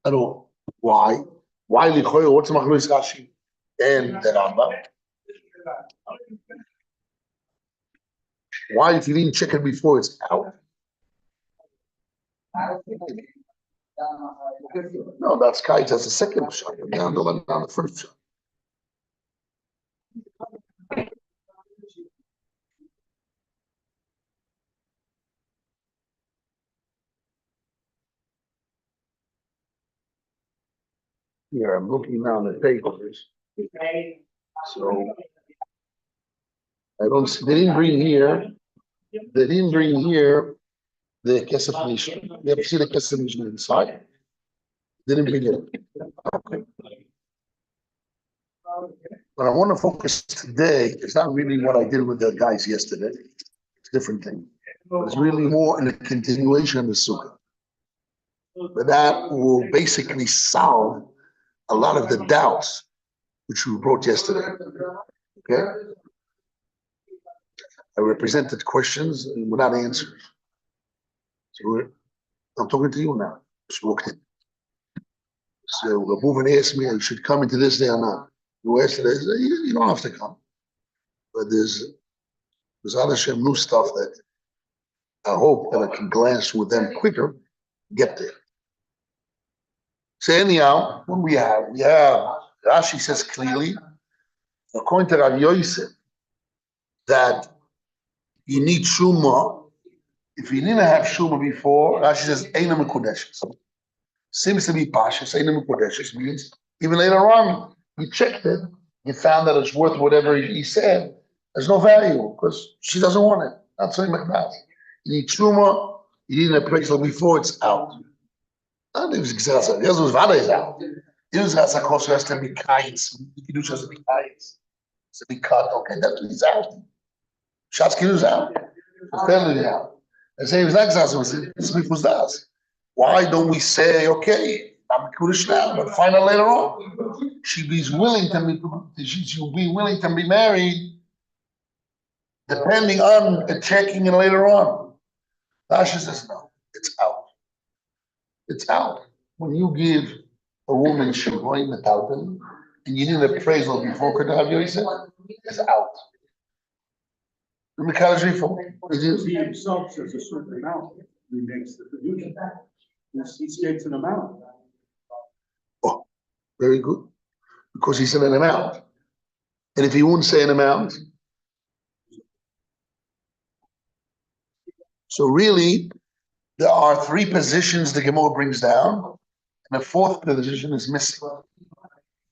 At all. Why? Why Lichoyer? What's the Machlois Rashi and the Rambam? Why, if you didn't check it before, it's out? No, that's Kite. That's the second shot. Now on the first shot. Here, I'm looking now at the papers. So I don't see, they didn't bring here the Kesef Mishnah. You have to see the Kesef Mishnah inside. They didn't bring it. Okay. But I want to focus today. It's not really what I did with the guys yesterday. It's a different thing. It's really more in the continuation of the Sukkah. But that will basically solve a lot of the doubts which we brought yesterday. Okay? I represented questions and without answers. So I'm talking to you now. Just walked in. So the movement asked me, you should come into this day or not. Yesterday, you don't have to come. But there's other Shem new stuff that I hope that I can glance with them quicker, get there. So anyhow, what we have Rashi says clearly, according to Rav Yosef, that you need Shuma. If you didn't have Shuma before, Rashi says Eina Mekudeshes. Seems to be Pashas, Eina Mekudeshes means even later on, you checked it, you found that it's worth whatever he said. There's no value because she doesn't want it. Not something like that. You need Shuma, you need an appraisal before it's out. And it was exactly. This was Vada is out. It was as a course has to be kinds. You do just be kinds. To be cut. Okay, that's what he's out. Shatsky was out. Family out. I say it was not exactly. This was that. Why don't we say okay? I'm Kurdish now, but find out later on. She'll be willing to be married, depending on checking it later on. Rasha says no, it's out. It's out. When you give a woman Shavoi Metalton and you need an appraisal before Kodav Yosef, it's out. The Mekadosh He himself says a certain amount he makes the producer. He states an amount. Oh, very good. Because he said an amount. And if he wouldn't say an amount, so really, there are three positions the Gemara brings down, and the fourth position is missing.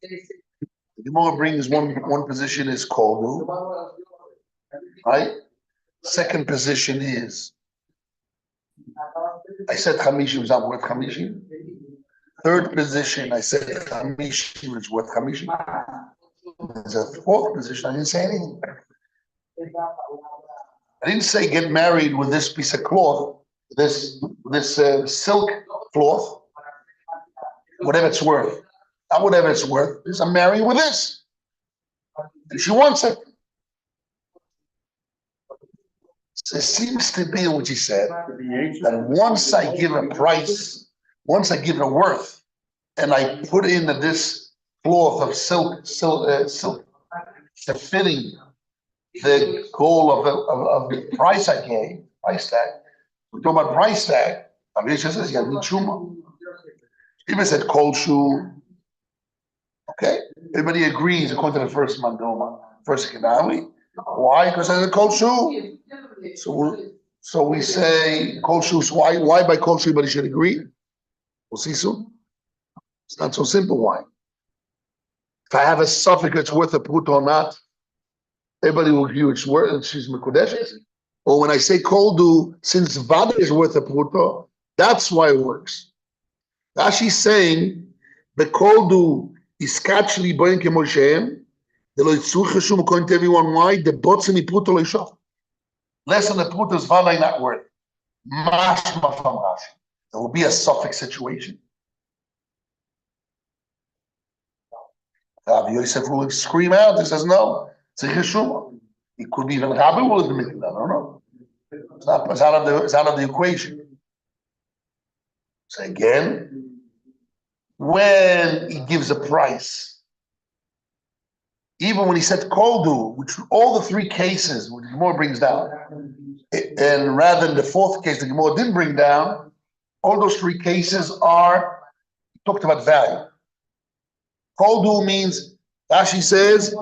The Gemara brings one position is Koldu, right? Second position is, I said Chamishim is not worth Chamishim. Third position, I said Chamishim is worth Chamishim. There's a fourth position, I didn't say anything. I didn't say get married with this piece of cloth, this silk cloth, whatever it's worth. Not whatever it's worth, because I'm marrying with this. And she wants it. So it seems to be what she said, that once I give a price, once I give a worth, and I put in this cloth of silk, fitting the goal of the price I gave, price tag. We're talking about price tag. Rabbi says you need Shuma. Even said cold shoe. Okay, everybody agrees according to the first mandoma, first Kedawi. Why? Because it's a cold shoe. So we say cold shoes. Why by cold shoe? Everybody should agree. We'll see soon. It's not so simple. Why? If I have a suffix it's worth a put or not, everybody will agree it's worth. She's mekudeshes. Or when I say koldu, since vada is worth a pruto, that's why it works. Rashi's saying the koldu is catchly boing kemoshem. The lo yitzur according to everyone. Why the botzim pruto lo yishof? Less than the pruto is vada not worth. Mashma from Rashi. There will be a suffix situation. Rabbi Yosef will scream out. He says no. It's a cheshuma. It could be even Rabbi will admit it. I don't know. It's out of the equation. So again, when he gives a price, even when he said koldu, which all the three cases, which the Gemara brings down, and rather than the fourth case the Gemara didn't bring down, all those three cases are talked about value. Koldu means, Rashi says,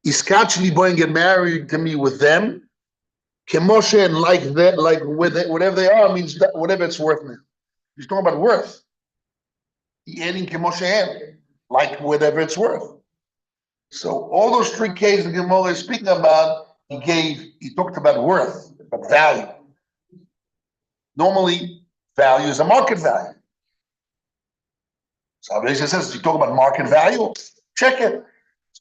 Iskachli boy and get married to me with them. Kemoshe and like that, like whatever they are means that whatever it's worth now. He's talking about worth. Adding Kemoshe like whatever it's worth. So all those three cases the Gemara is speaking about, he talked about worth, about value. Normally, value is a market value. So Abisha says, if you talk about market value, check it.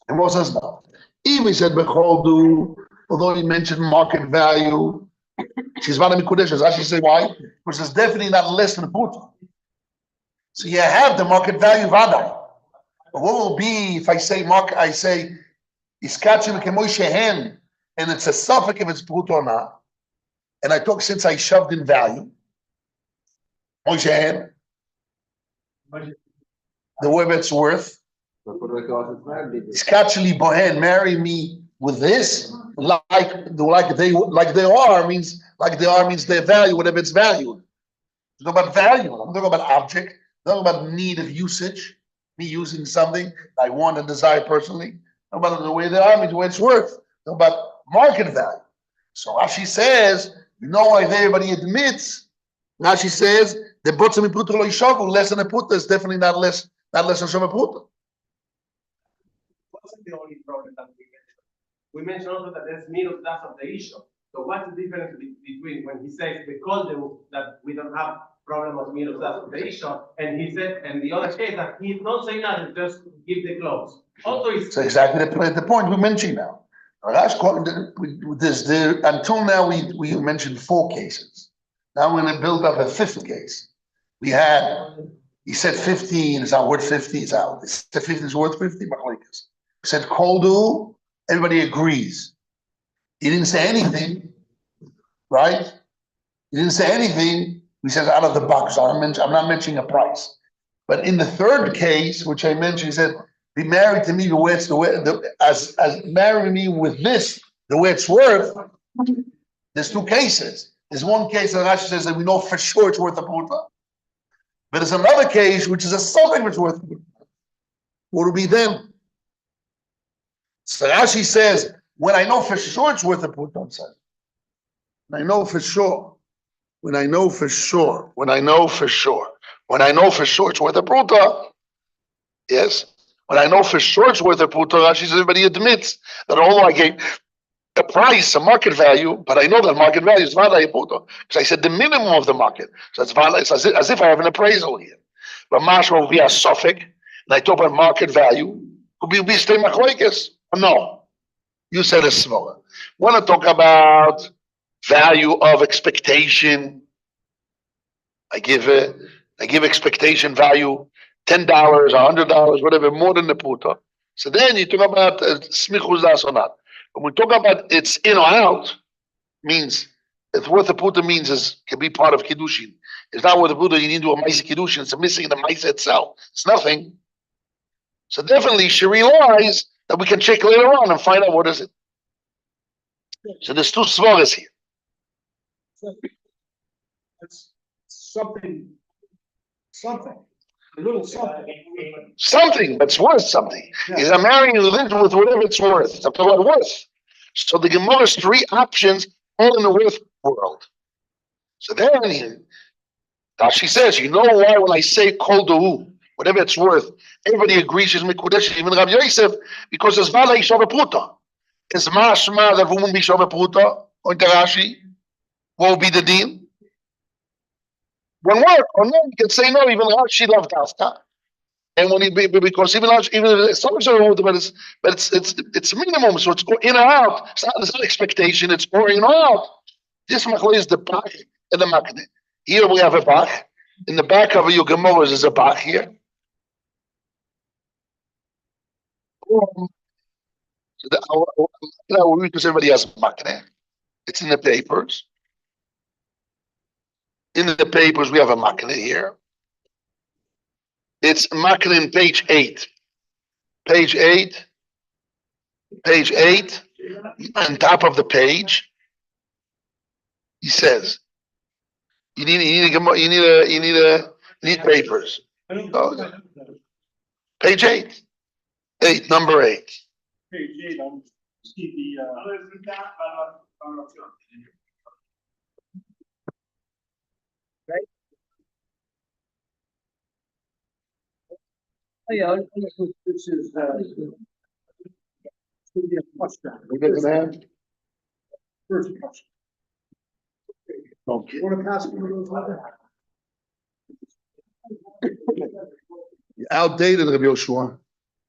The Gemara says no. Even he said Becholdu, although he mentioned market value, she's Vana Mikudesh. As I say why? Because it's definitely not less than a puta. So you have the market value Vada. But what will be if I say market? I say Iskachim Kemoishehen, and it's a suffix if it's puta or not. And I talk since I shoved in value. Moishehen, the way it's worth. Iskachli Bohen, marry me with this, like they are means their value, whatever its value. I'm talking about value. I'm talking about object. I'm talking about need of usage. Me using something I want and desire personally. I'm talking about the way they are means the way it's worth. I'm talking about market value. So Rashi says, you know why everybody admits. Rashi says the botzim puta lo yishavu, less than a puta is definitely not less than a puta. Wasn't the only problem that we mentioned. We mentioned also that there's middle class of the issue. So what's the difference between when he says the Koldu that we don't have problem of middle class of the issue, and he said, and the other case that he's not saying that, just give the clothes. Also, it's so exactly the point we mentioned now. Until now, we mentioned 4 cases. Now we're going to build up a 5th case. He said 15, it's not worth 50, it's out. He said 50 is worth 50, he said Koldu, everybody agrees. He didn't say anything, right? He didn't say anything. He says out of the box. I'm not mentioning a price. But in the 3rd case, which I mentioned, he said, be married to me the way it's as marry me with this, the way it's worth. There's 2 cases. There's one case that Rashi says that we know for sure it's worth a puta. But there's another case which is a something which is worth a puta. What will be then? So Rashi says, when I know for sure it's worth a puta, when I know for sure it's worth a puta, yes. When I know for sure it's worth a puta, Rashi says everybody admits that although I gave a price, a market value, but I know that market value is not a puta. Because I said the minimum of the market. So it's as if I have an appraisal here. But mashma will be a suffix, and I talk about market value. Could be stay machlokes. No. You said a smaller. Want to talk about value of expectation. I give expectation value $10, $100, whatever, more than the puta. So then you talk about smichus das or not. When we talk about it's in or out, means it's worth a puta means can be part of kiddushin. It's not worth a puta. You need to do a ma'ase kiddushin. It's missing in the ma'ase itself. It's nothing. So definitely she realized that we can check later on and find out what is it. So there's 2 svaras here. It's something, a little something. Something that's worth something. Yeah. Is I'm marrying you with whatever it's worth. I'm talking about worth. So the Gemara's 3 options all in the worth world. So then Rashi says, you know why when I say kol dohu, whatever it's worth, everybody agrees she's mikudesh, even Rabbi Yosef, because it's vala yishava puta. It's mashma that woman be shava puta, or Rashi, what will be the deal? When work or no, you can say no, even Rashi loved Dafka. And when because even some but it's minimum, so it's in or out. It's not expectation, it's going in or out. This machlo is the bach and the makne. Here we have a bach. In the back of your Gemara is a bach here. Because everybody has makne. It's in the papers. In the papers we have a makne here. It's marketing page 8. Page 8. Page 8. On top of the page, he says, you need papers. Oh, page 8. 8, number 8. Page 8, I'll see this is, should be a touchdown. First touchdown. Okay. Want to pass me those letters? Outdated, Rabbi Yoshua.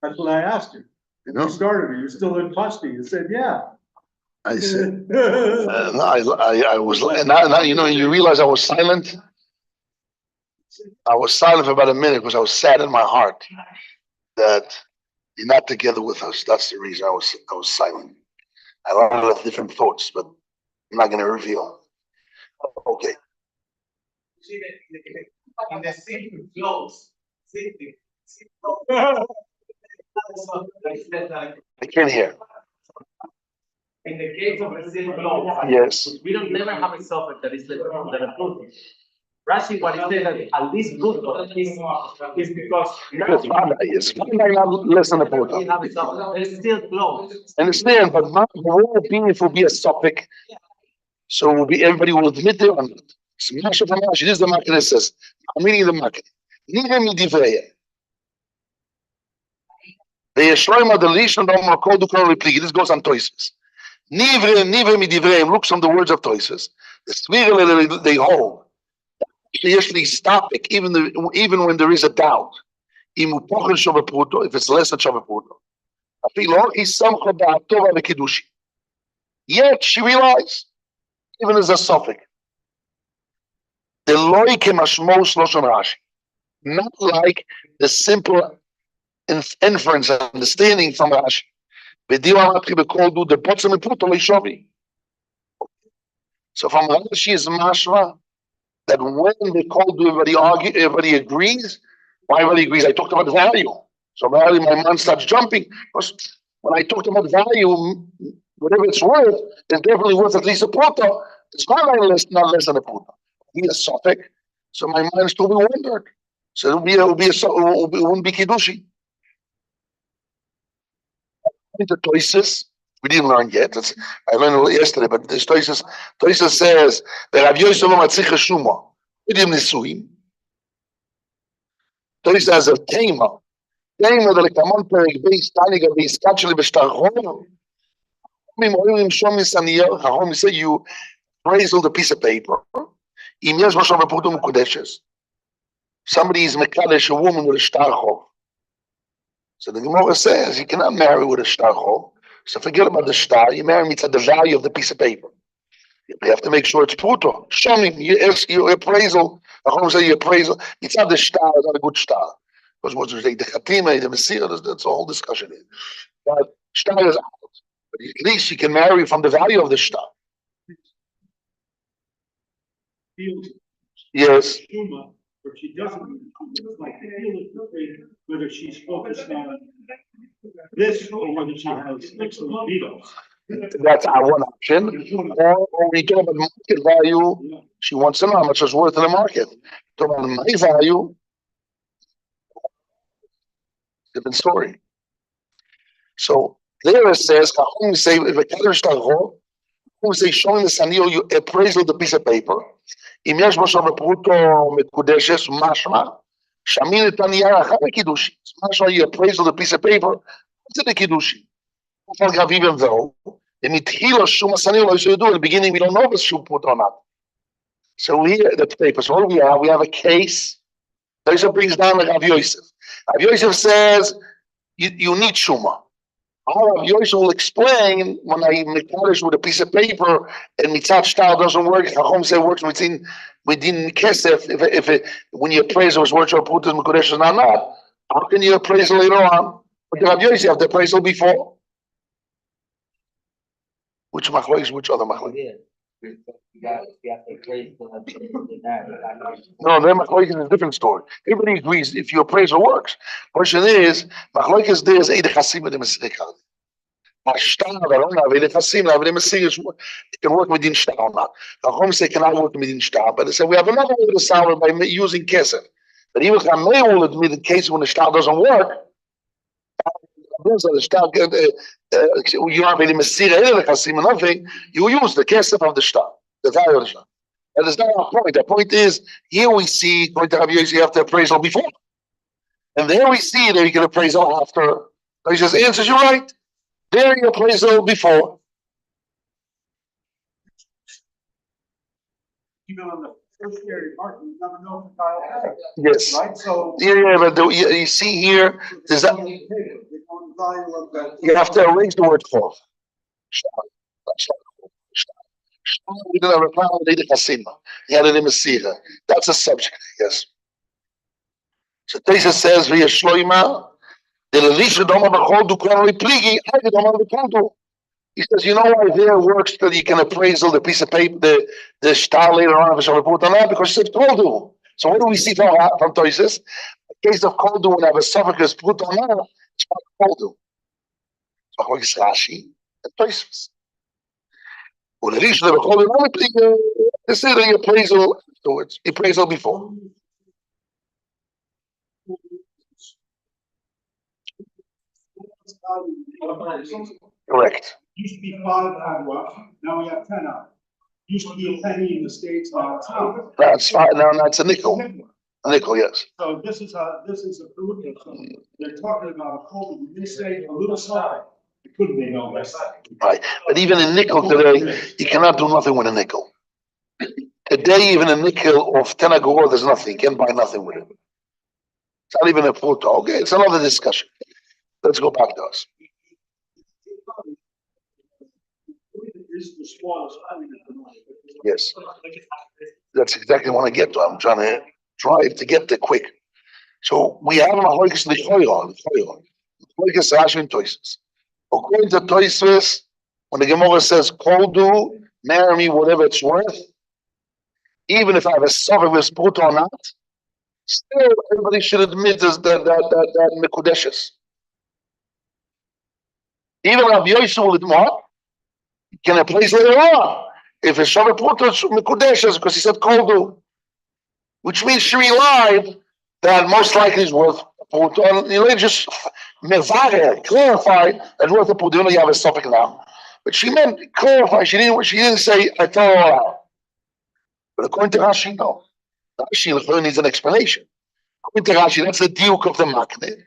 That's what I asked you. You You know, started it, you're still in Tusty. You said, yeah. I said, no, I was, now, you know, you realize I was silent. I was silent for about a minute because I was sad in my heart that you're not together with us. That's the reason I was silent. I had a lot of different thoughts, but I'm not going to reveal. Okay. In the same clothes, I can't hear. in the case of the same clothes, Yes. we don't never have a suffix that is like the fruit. Rashi, what it says that at least fruit is because It's fine. I not listen to we both. have a suffix, there's still clothes. Understand, but the whole opinion will be a topic. So will be everybody will admit it or not. This is the market that says, I'm reading the market. Neither me divrei. This goes on Toises. Neither me divrei looks on the words of Toises. The Svigel they hold. Usually stop it, even when there is a doubt. If it's less than Shabbat Puto. Yet she realized, even as a suffix. The loy kemashmos loshon Rashi, not like the simple inference understanding from Rashi. So from Rashi is mashma that when the call do everybody agrees. Why everybody agrees? I talked about value. So value, my mind starts jumping. Because when I talked about value, whatever it's worth, it's definitely worth at least a puto. It's not less than a puto. Be a suffix. So my mind still be wondered. So it wouldn't be kiddushi. The Toises we didn't learn yet. I learned it yesterday, but this Toises says that Rav Yosef matzich shuma. Idim nisuim. Toises has a tema. Tema that kamon perek beis taniga beis kachli b'shtarchon. Chacham say you appraisal the piece of paper. Im yesh mashal b'putum kodeshes. Somebody is mekadesh a woman with a shtarchon. So the Gemara says you cannot marry with a shtarchon. So forget about the star. You marry me to the value of the piece of paper. You have to make sure it's puto. Show me your appraisal. Chacham say your appraisal. It's not the star. It's not a good star. Because what's the chatima, the messiah? That's a whole discussion here. But star is out. But at least you can marry from the value of the star. Yes. Or she doesn't, like whether she's focused on this or whether she has excellent vetoes. That's our one option. Or we talk about market value. She wants to know how much it's worth in the market. Talk about my value. Different story. So there it says, Chacham say if a keter shtarchon, Chacham say showing the sanio you appraisal the piece of paper. אם יש בו שם פרוטו מקודשת, משמע, שמין את הנייר אחר הקידושי. משמע, you appraisal the piece of paper, זה לקידושי. Even though, אם התחילו שום הסניר לא ידעו, in the beginning we don't know if it's שום פרוטו or not. So here, the paper, so what do we have? A case. Yosef brings down like Rav Yosef. Rav Yosef says, you need shuma. Rav Yosef will explain when I mekadesh with a piece of paper and mitzat shtar doesn't work. Chacham say works within kesef. When you appraise was worth or put in mekadesh or not, how can you appraise later on? But Rav Yosef have the appraisal before. Which machlokes? Which other machlokes? No, then Machloikis is a different story. Everybody agrees if your appraisal works. Question is, Machloikis there is Eide Chassim with the Messiah. Ashtar, Verona, Eide Chassim, the Messiah can work with the Shtar or not. The home say cannot work with the Shtar, but they say we have another way to solve it by using Kesef. But even if I may will admit in case when the Shtar doesn't work, the Shtar, you have any Messiah, Eide Chassim, nothing, you use the Kesef of the Shtar, the value of the Shtar. That is not our point. The point is, here we see, going to have you have to appraisal before. And there we see that you can appraisal after. So he just answers you right. There you appraisal before. Even on the first area part, you never know if the tile has it. Yes. Right, so. Yeah, but you see here, there's that, you have to erase the word for. We don't have a problem with the Hasima. He had it in Messiah. That's a subject, yes. So Tesa says, via Shloima, the Elisha Doma Bachol Kronali Pligi, I did Doma Bachol. He says, you know why there works that you can appraisal the piece of paper, the star later on of a report on that? Because he said Koldu. So what do we see from Toises? In case of Koldu, when I have a suffix put on that, it's called Koldu. So what is Rashi and Toises? Well, the Elisha Doma Bachol Kronali Pligi, they say the appraisal afterwards, appraisal before. Correct. Used to be 5 agua, now we have 10 agua. Used to be a penny in the States, now it's not. That's fine. Now it's a nickel. A nickel, yes. So this is a proof. So they're talking about a code. When they say a little side, it couldn't be no less. Right. But even a nickel today, you cannot do nothing with a nickel. Today, even a nickel of 10 agorot, there's nothing. You can't buy nothing with it. It's not even a photo. Okay, it's another discussion. Let's go back to us. Yes. That's exactly what I get to. I'm trying to drive to get there quick. So we have a Machloikis L'choyon. Machloikis Rashi and Toises. According to Toises, when the Gemara says, Koldu, marry me, whatever it's worth, even if I have a suffix put or not, still everybody should admit that Mekudeshes. Even Rabbi Yosef will admit, can I place later on? If it's Shabbat Putas Mekudeshes, because he said Koldu, which means she relied that most likely is worth a Putas. You just clarify that worth a Putas. You have a suffix now, but she meant clarify. She didn't say I throw it all out. But according to Rashi, no. Rashi needs an explanation. According to Rashi, that's the diuk of the makne.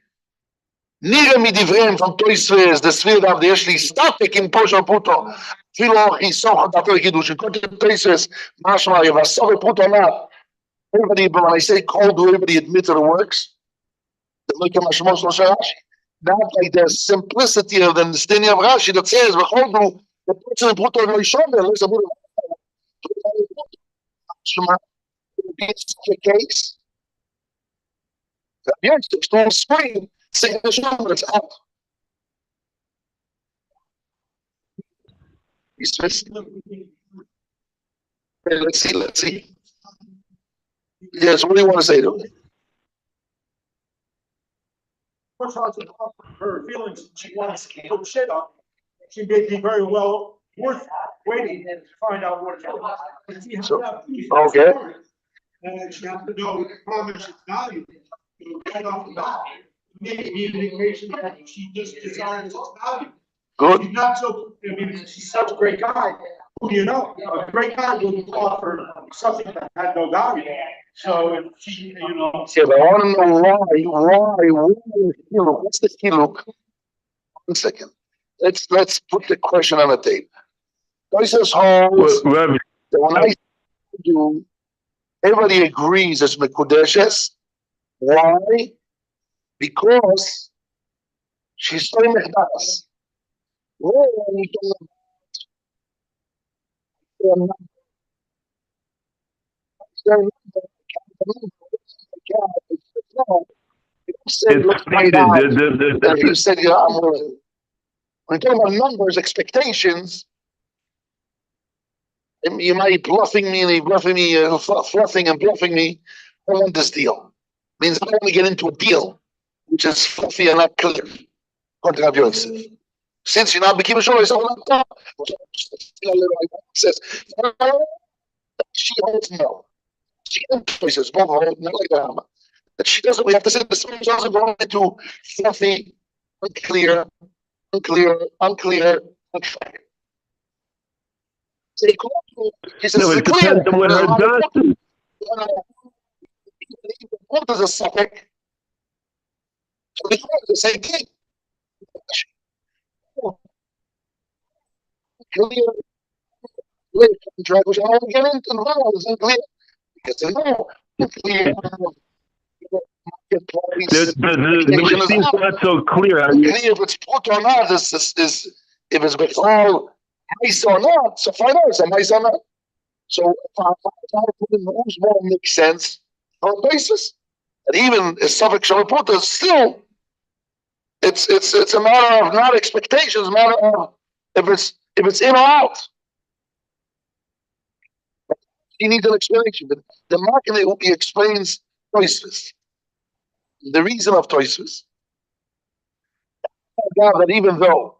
Nira midivreim from Toisves, the sphere of the Eshli static in Posha Puto. Filo Hisoch Dato Kiddush. According to Toisves, Mashma Yavasov Puto not. Everybody, but when I say cold, everybody admits that it works. The look at Mashmos Rashi. Not like the simplicity of the understanding of Rashi that says, the person Puto no Yishon, there's a bit of it's the case. Yes, it's still spring. Say the shoulder, it's out. Let's see. Yes, what do you want to say to me? Her feelings, she wants to put shit up. She may be very well worth waiting to find out what it is. So, okay. And she has to know how much it's valued. Right off the bat, maybe an indication that she just desires its value. Good. She's not so, I mean, she's such a great guy. Who do you know? A great guy wouldn't offer something that had no value. So if she, you know. Yeah, but I want to know what's the chiluk? 1 second. Let's put the question on the tape. Toises holds that when I do, everybody agrees it's Mekudeshes. Why? Because she's so mechdas. You said, yeah, I'm willing. When you talk about numbers, expectations, You might be bluffing me fluffing and bluffing me. I want this deal. Means I want to get into a deal which is fluffy and not clear. According to Rabbi Yosef. Since you're not being sure, I says she holds no. She says both hold not like the hammer. That she doesn't. We have to say the same doesn't go into fluffy, unclear. He says No, it depends on what her does. What is a suffix? So it's the same thing. Clear. Which I don't get into now is unclear. Because they know clear. The seems not so clear. Clear if it's put or not is if it's all nice or not. So find out it's a nice or not. So if I put in who's more makes sense on a basis. And even a suffix shall put is still it's a matter of not expectations, a matter of if it's in or out. He needs an explanation. But the market he explains choices. The reason of choices. That even though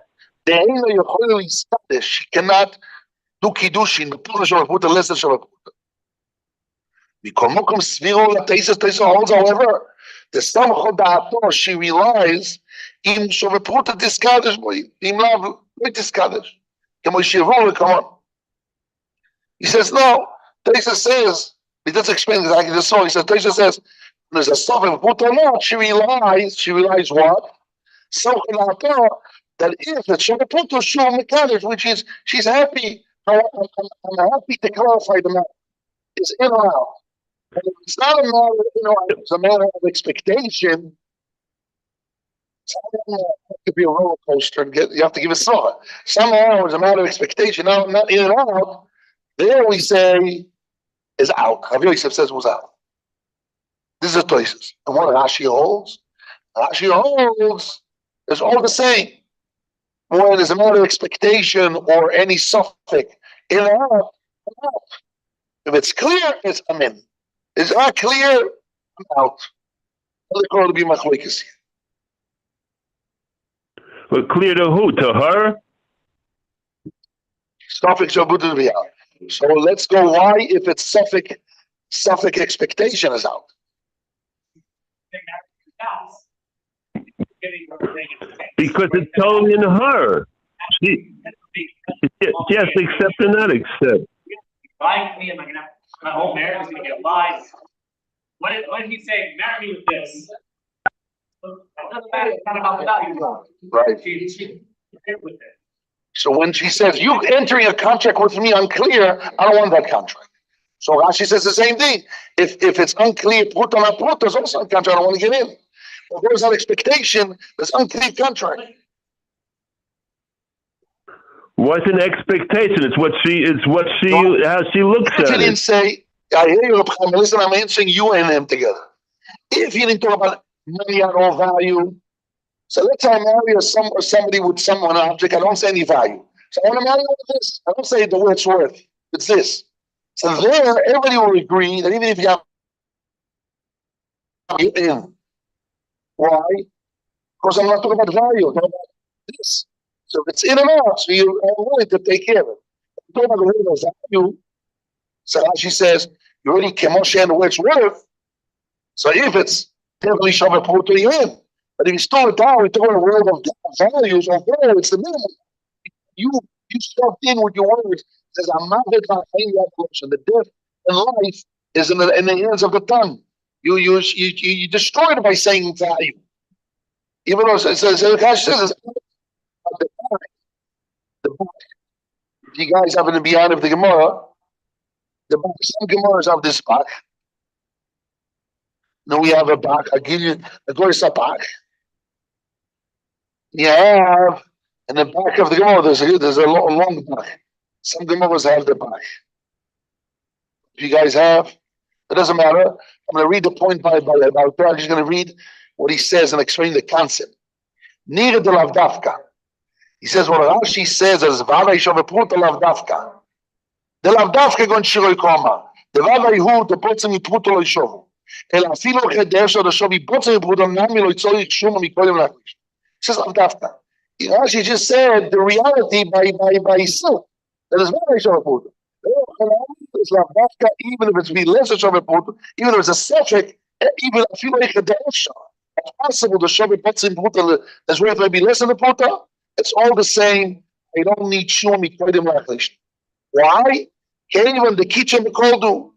the Eina Yocholi Stadish, she cannot do Kiddushin, the Puta Shalaputa, less than Shalaputa. Mikomokum Sviro Taisa holds, however, the Samcho Da'ato, she relies in Shalaputa Diskadish, in love with Diskadish. Come on. He says, no, Taisa says, he doesn't explain exactly the story. He says, Taisa says, there's a Samcho Puta, no, she relies what? Samcho that if the Shalaputa Shul Mekadesh, which is, she's happy, I'm happy to clarify the matter, is in or out. It's not a matter, it's a matter of expectation. It could be a roller coaster and you have to give a thought. Somehow it's a matter of expectation, not in and out. There we say is out. Rabbi Yosef says was out. This is choices. And what Rashi holds is all the same. When there's a matter of expectation or any suffix in and out. If it's clear, it's amen. It's not clear, I'm out. They call it to be machlokes. But clear to who? To her? Suffix shall be out. So let's go. Why, if it's suffix expectation is out? Because it's totally in her. She has to accept or not accept. Lying to me, and my whole marriage is gonna get lies. What did he say? Marry me with this. It doesn't matter. It's not about the value. Right. She with it. So when she says you entering a contract with me unclear, I don't want that contract. So Rashi says the same thing. If it's unclear, put on a put, there's also a contract. I don't want to get in. If there's an expectation, there's unclear contract. What's an expectation? It's how she looks at it. If you didn't say, I hear you, listen, I'm answering you and him together. If you didn't talk about money at all value, so let's say I marry somebody with an object, I don't say any value. So I want to marry with this. I don't say the way it's worth. It's this. So there, everybody will agree that even if you have in. Why? Because I'm not talking about value, I'm talking about this. So if it's in and out, so you're willing to take care of it. I'm talking about the value. So she says, you already came on sharing the way it's worth. So if it's definitely Shabbat Puto, you're in. But if you store it down, we're talking about a world of values, of value, it's the minimum. You stuffed in with your words. It says, I'm not the death and life is in the hands of the tongue. You destroy it by saying value. Even though it says the back. If you guys happen to be out of the Gemara, some Gemaras have this back. Now we have a back. I'll give you a glorious back. You have in the back of the Gemara, there's a long back. Some Gemaras have the back. If you guys have, it doesn't matter. I'm going to read the point by I'm just going to read what he says and explain the concept. Nira de lavdafka. He says what Rashi says as Vara Yishav Pruta lavdafka. The lavdafke gon shiroi koma. The vavai hu the botzim yipruto lo yishovu. El afilo chedesho the shovi botzim yipruto nami lo yitzorich shuma mikolim lakish. Says lavdafka. Rashi just said the reality by silk. That is very short. It's lavdafka, even if it's be less short, even if it's a subject, even afilo chedesho. It's possible the shovi botzim yipruto is worth maybe less than the puta. It's all the same. I don't need shuma mikolim lakish. Why? Can't even the kitchen the koldu.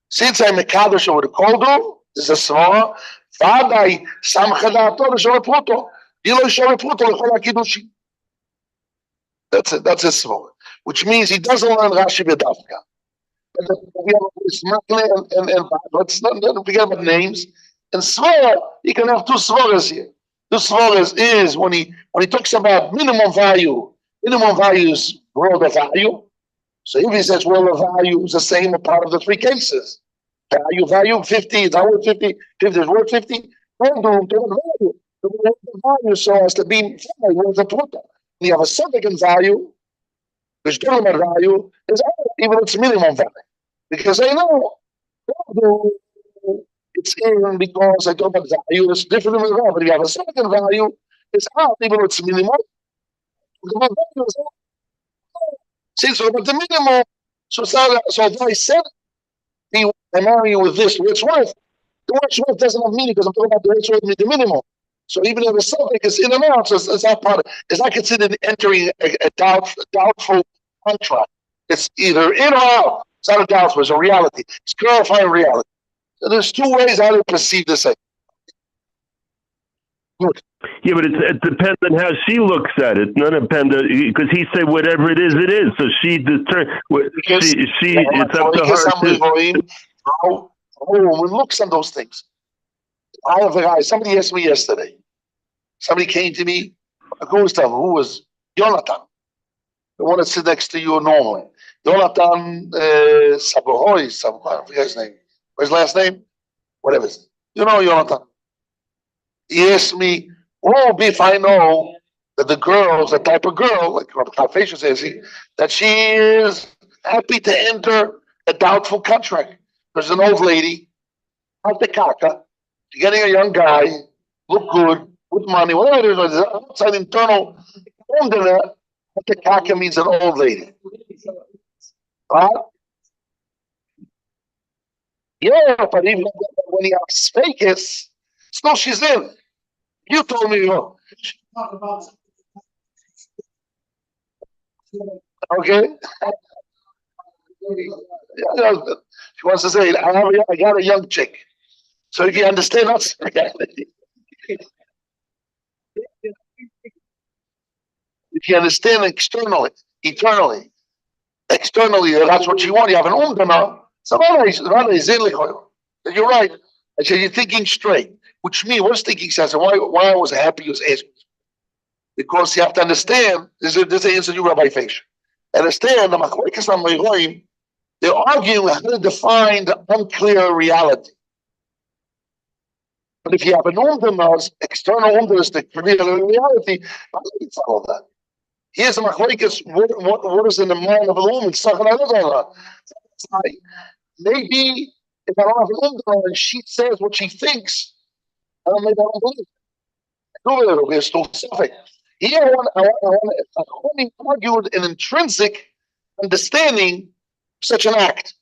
Since I'm a kadosh over the koldu, this is a small. Vadai samchadato the shore puto. Dilo shore puto lechol akidushi. That's it. That's a small. Which means he doesn't learn Rashi v'dafka. We have this makle and let's not forget about names. And svara, you can have two svaras here. Two svaras is when he talks about minimum value. Minimum value is world of value. So if he says world of value is the same part of the three cases. Value 50, is that worth 50? 50 is worth 50. Don't value. The value so as to be worth the total. You have a second value, which minimum value is even its minimum value. Because I know it's in because I talk about value, it's different than value. But if you have a second value, it's out even its minimum. The value is out. So, but the minimum, so if I said, I'm marrying with this, what's worth? The what's worth doesn't have meaning because I'm talking about the what's worth the minimum. So even if the subject is in amount, it's not part of, it's not considered entering a doubtful contract. It's either in or out. It's not a doubtful, it's a reality. It's clarifying reality. So there's two ways how to perceive this. Good. Yeah, but it depends on how she looks at it. Not depend because he said whatever it is. So she determines. It's up to her. How a woman looks on those things. I have a guy. Somebody asked me yesterday. Somebody came to me. Who was Jonathan? The one that sits next to you normally. Jonathan Sabohoy. I forget his name. What's his last name? Whatever. You know Jonathan. He asked me, "Oh, if I know that the girl's a type of girl, like Rabbi Kafesha says, that she is happy to enter a doubtful contract. There's an old lady, out the kaka, getting a young guy, look good, with money, whatever it is, outside internal, out the kaka means an old lady. Right? Yeah, but even when he has fakes, still she's in. You told me, okay? She wants to say, I got a young chick. So if you understand us, if you understand externally, that's what you want. You have an umdana. You're right. I said, you're thinking straight. Which means, what's thinking says, why I was happy was asking. Because you have to understand, this is the answer you, Rabbi Feish. Understand, they're arguing how to define the unclear reality. But if you have an umdanas, external umdanas that create a reality, how do you follow that? Here's the machlekes, what is in the mind of a woman? Maybe if I don't have an umdanas and she says what she thinks, I don't believe it. It'll be a still suffix. Here I want to argue an intrinsic understanding of such an act.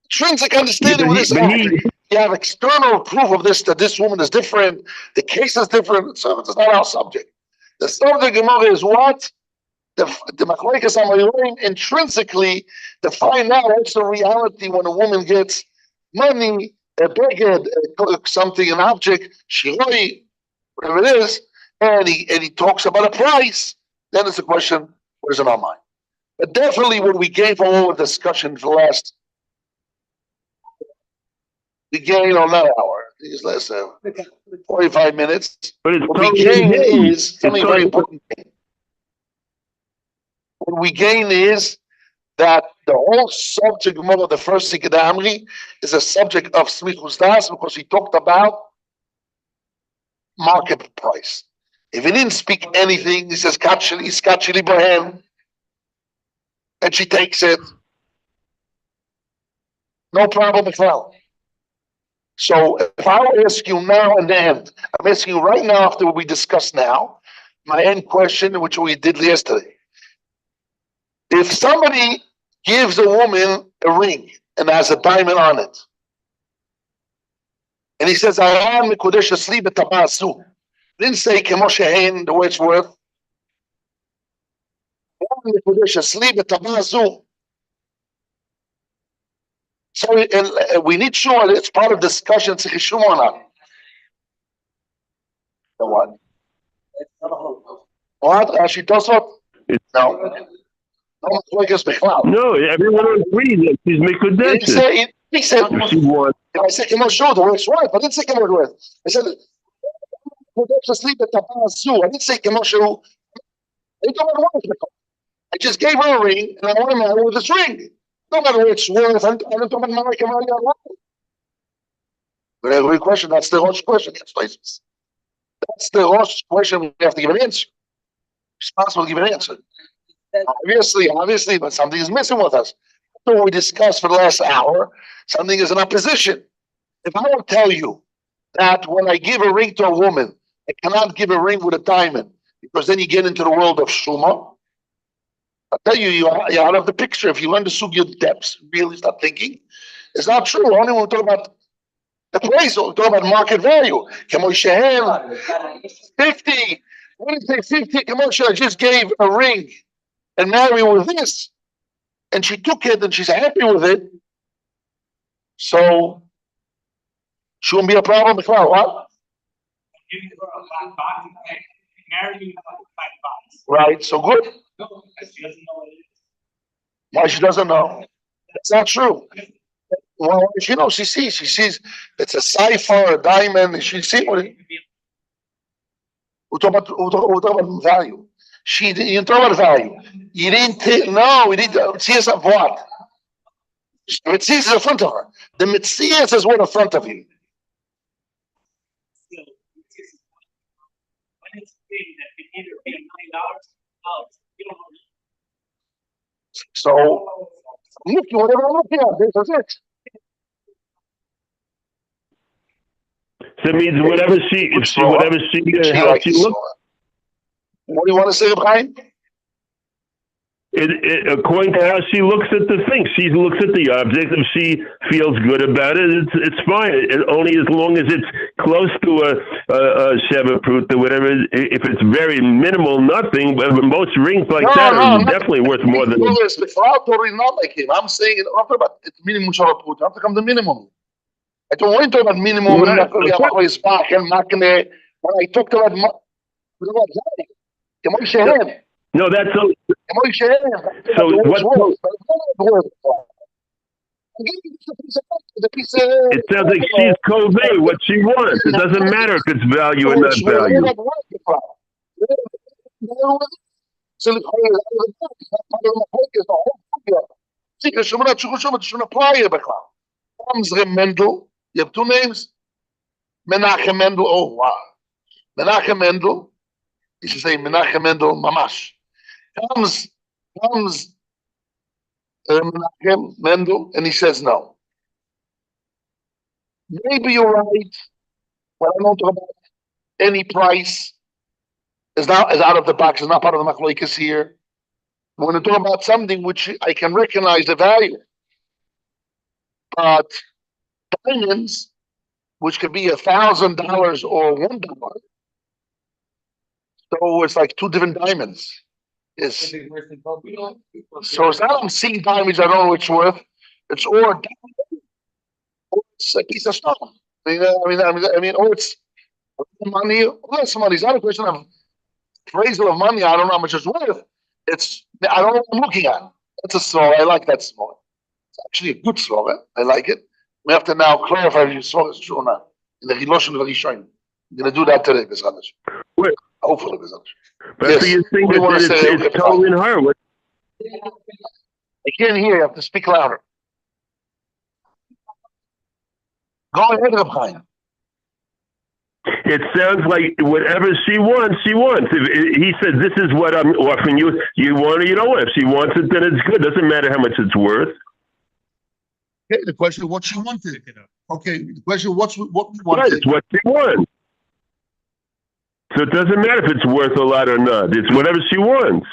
Intrinsic understanding of this act. You have external proof of this, that this woman is different, the case is different, so it's not our subject. The subject Gemara is what? The Machlekes Amorim intrinsically to find out what's the reality when a woman gets money, a beged, something, an object, shiroi, whatever it is, and he talks about a price, then it's a question, what is in our mind? But definitely when we gave all the discussion for the last, we gained on that hour, these last 45 minutes. But it's what we gain is something very important. What we gain is that the whole subject of the first Sikha Amri is a subject of Smichus Das because he talked about market price. If he didn't speak anything, he says, Skatchili Bohem. and she takes it, no problem at all. So if I will ask you now and then, I'm asking you right now after what we discussed now, my end question, which we did yesterday. If somebody gives a woman a ring and has a diamond on it, and he says, I am Mikudesh asli b'tabasu, didn't say Kemoshe Hein, the way it's worth. So we need sure it's part of discussion. The what? What? She does what? No. No, everyone agrees that she's Mikudesh. He said, She wants. I said, Kemoshe, the way it's worth. I didn't say Kemoshe worth. I said, Mikudesh asli b'tabasu. I didn't say Kemoshe. I just gave her a ring, and I want to marry her with this ring. No matter what it's worth, I don't talk about marry her. But every question, that's the Rosh question. That's the Rosh question we have to give an answer. Responsible to give an answer. Obviously, but something is missing with us. So we discussed for the last hour, something is in opposition. If I will tell you that when I give a ring to a woman, I cannot give a ring with a diamond, because then you get into the world of Shuma. I'll tell you, you're out of the picture. If you learn the sugya depths, really start thinking, it's not true. Only when we talk about the price, we talk about market value. Kemoshe 50. When you say 50, Kemoshe just gave a ring and married with this, and she took it and she's happy with it. So she won't be a problem as well. What? Giving her a black box, marrying you with a black box. Right. So good. No, she doesn't know what it is. Why she doesn't know? That's not true. Well, she knows. She sees it's a cipher, a diamond, and she sees what it. We're talking about value. You didn't talk about value. You didn't. No, we didn't. See us of what? The Metzias is in front of her. The Metzias is what in front of you. Still, when it's big, that could either be $1 million, you don't know. So, whatever I'm looking at, that's it. So it means whatever she how likes she looks. What do you want to say, Brian? According to how she looks at the thing, she looks at the object. If she feels good about it, it's fine. Only as long as it's close to a Sheva Prut or whatever. If it's very minimal, nothing. But most rings like that are definitely worth more than. Not like him. I'm saying I'm talking about the minimum Sheva Prut. I'm talking the minimum. I don't want to talk about minimum. When I talked about no, that's so. So what? It sounds like she's conveying what she wants. It doesn't matter if it's value or not value. Mendel. You have two names. Menachem Mendel. Oh wow. Menachem Mendel. You should say Menachem Mendel Mamash. Comes Menachem Mendel, and he says no. Maybe you're right. When I don't talk about any price, is out of the box. It's not part of the machlokes here. When I talk about something which I can recognize the value, but diamonds, which could be $1,000 or $1. So it's like two different diamonds. So it's not I'm seeing diamonds, I don't know which worth. It's or it's a piece of stone. I mean, or it's money, less money. It's not a question of appraisal of money. I don't know how much it's worth. I don't know what I'm looking at. That's a sword. I like that sword. It's actually a good sword. I like it. We have to now clarify if you saw it's true or not. In the Hiloshim of Rishon. I'm going to do that today, Bezalash. Hopefully, Bezalash. But yes. You think it's totally in her. I can't hear you. I have to speak louder. Go ahead, Reb Chaim. it sounds like whatever she wants, she wants. If he said, this is what I'm offering you, you want it, you don't want it. If she wants it, then it's good. Doesn't matter how much it's worth. Okay, the question of what she wanted. Okay, the question of what we Right, wanted. it's what she wants. So it doesn't matter if it's worth a lot or not. It's whatever she wants.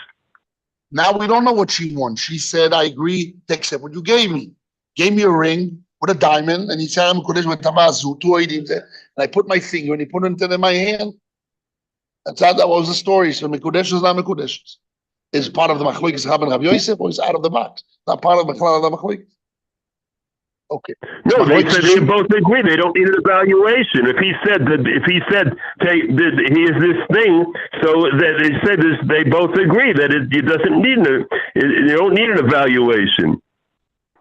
Now we don't know what she wants. She said, I agree to accept what you gave me. Gave me a ring with a diamond, and he said, I'm Kodesh with Tamazu, 2 items. And I put my finger and he put it into my hand. That was the story. So Mekudesh is not Mekudesh. Is part of the Machlokes Rabban Rav Yosef, or is out of the box? Not part of the Machlokes. Okay. No, they said they both agree. They don't need an evaluation. If he said, hey, here's this thing, so that they said this, they both agree that it doesn't need you don't need an evaluation.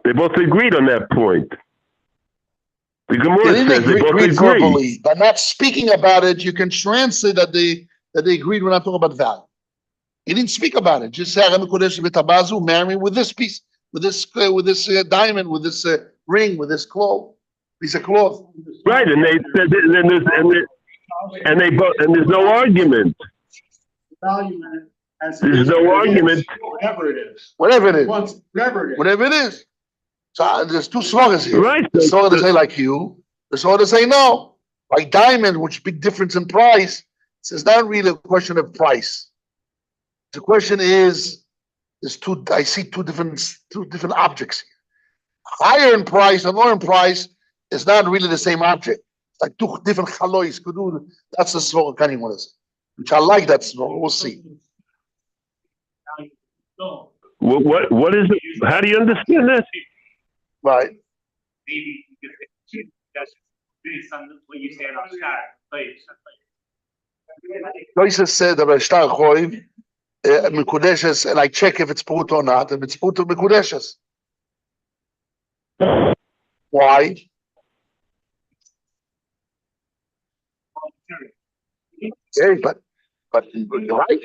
They both agreed on that point. The Gemara says they both agree. Verbally, but not speaking about it. You can translate that they agreed. We're not talking about value. He didn't speak about it. Just say, marry me with this piece, with this diamond, with this ring, with this piece of cloth. Right, and they said, and there's no argument. There's no argument. Whatever it is. Whatever it is. Whatever it is. So there's two slogans here. Right. The slogan to say like you, the slogan to say no. Like diamond, which big difference in price. It's not really a question of price. The question is, I see two different objects here. Higher in price and lower in price is not really the same object. It's like two different chalois. That's the slogan Kani want to say. Which I like that slogan. We'll see. What is it? How do you understand that? Right. Maybe that's based on what you say about Shtar. Loisa said that Shtar Choiv, Mekudeshes, and I check if it's put or not. If it's put to Mekudeshes. Why? Okay, but right?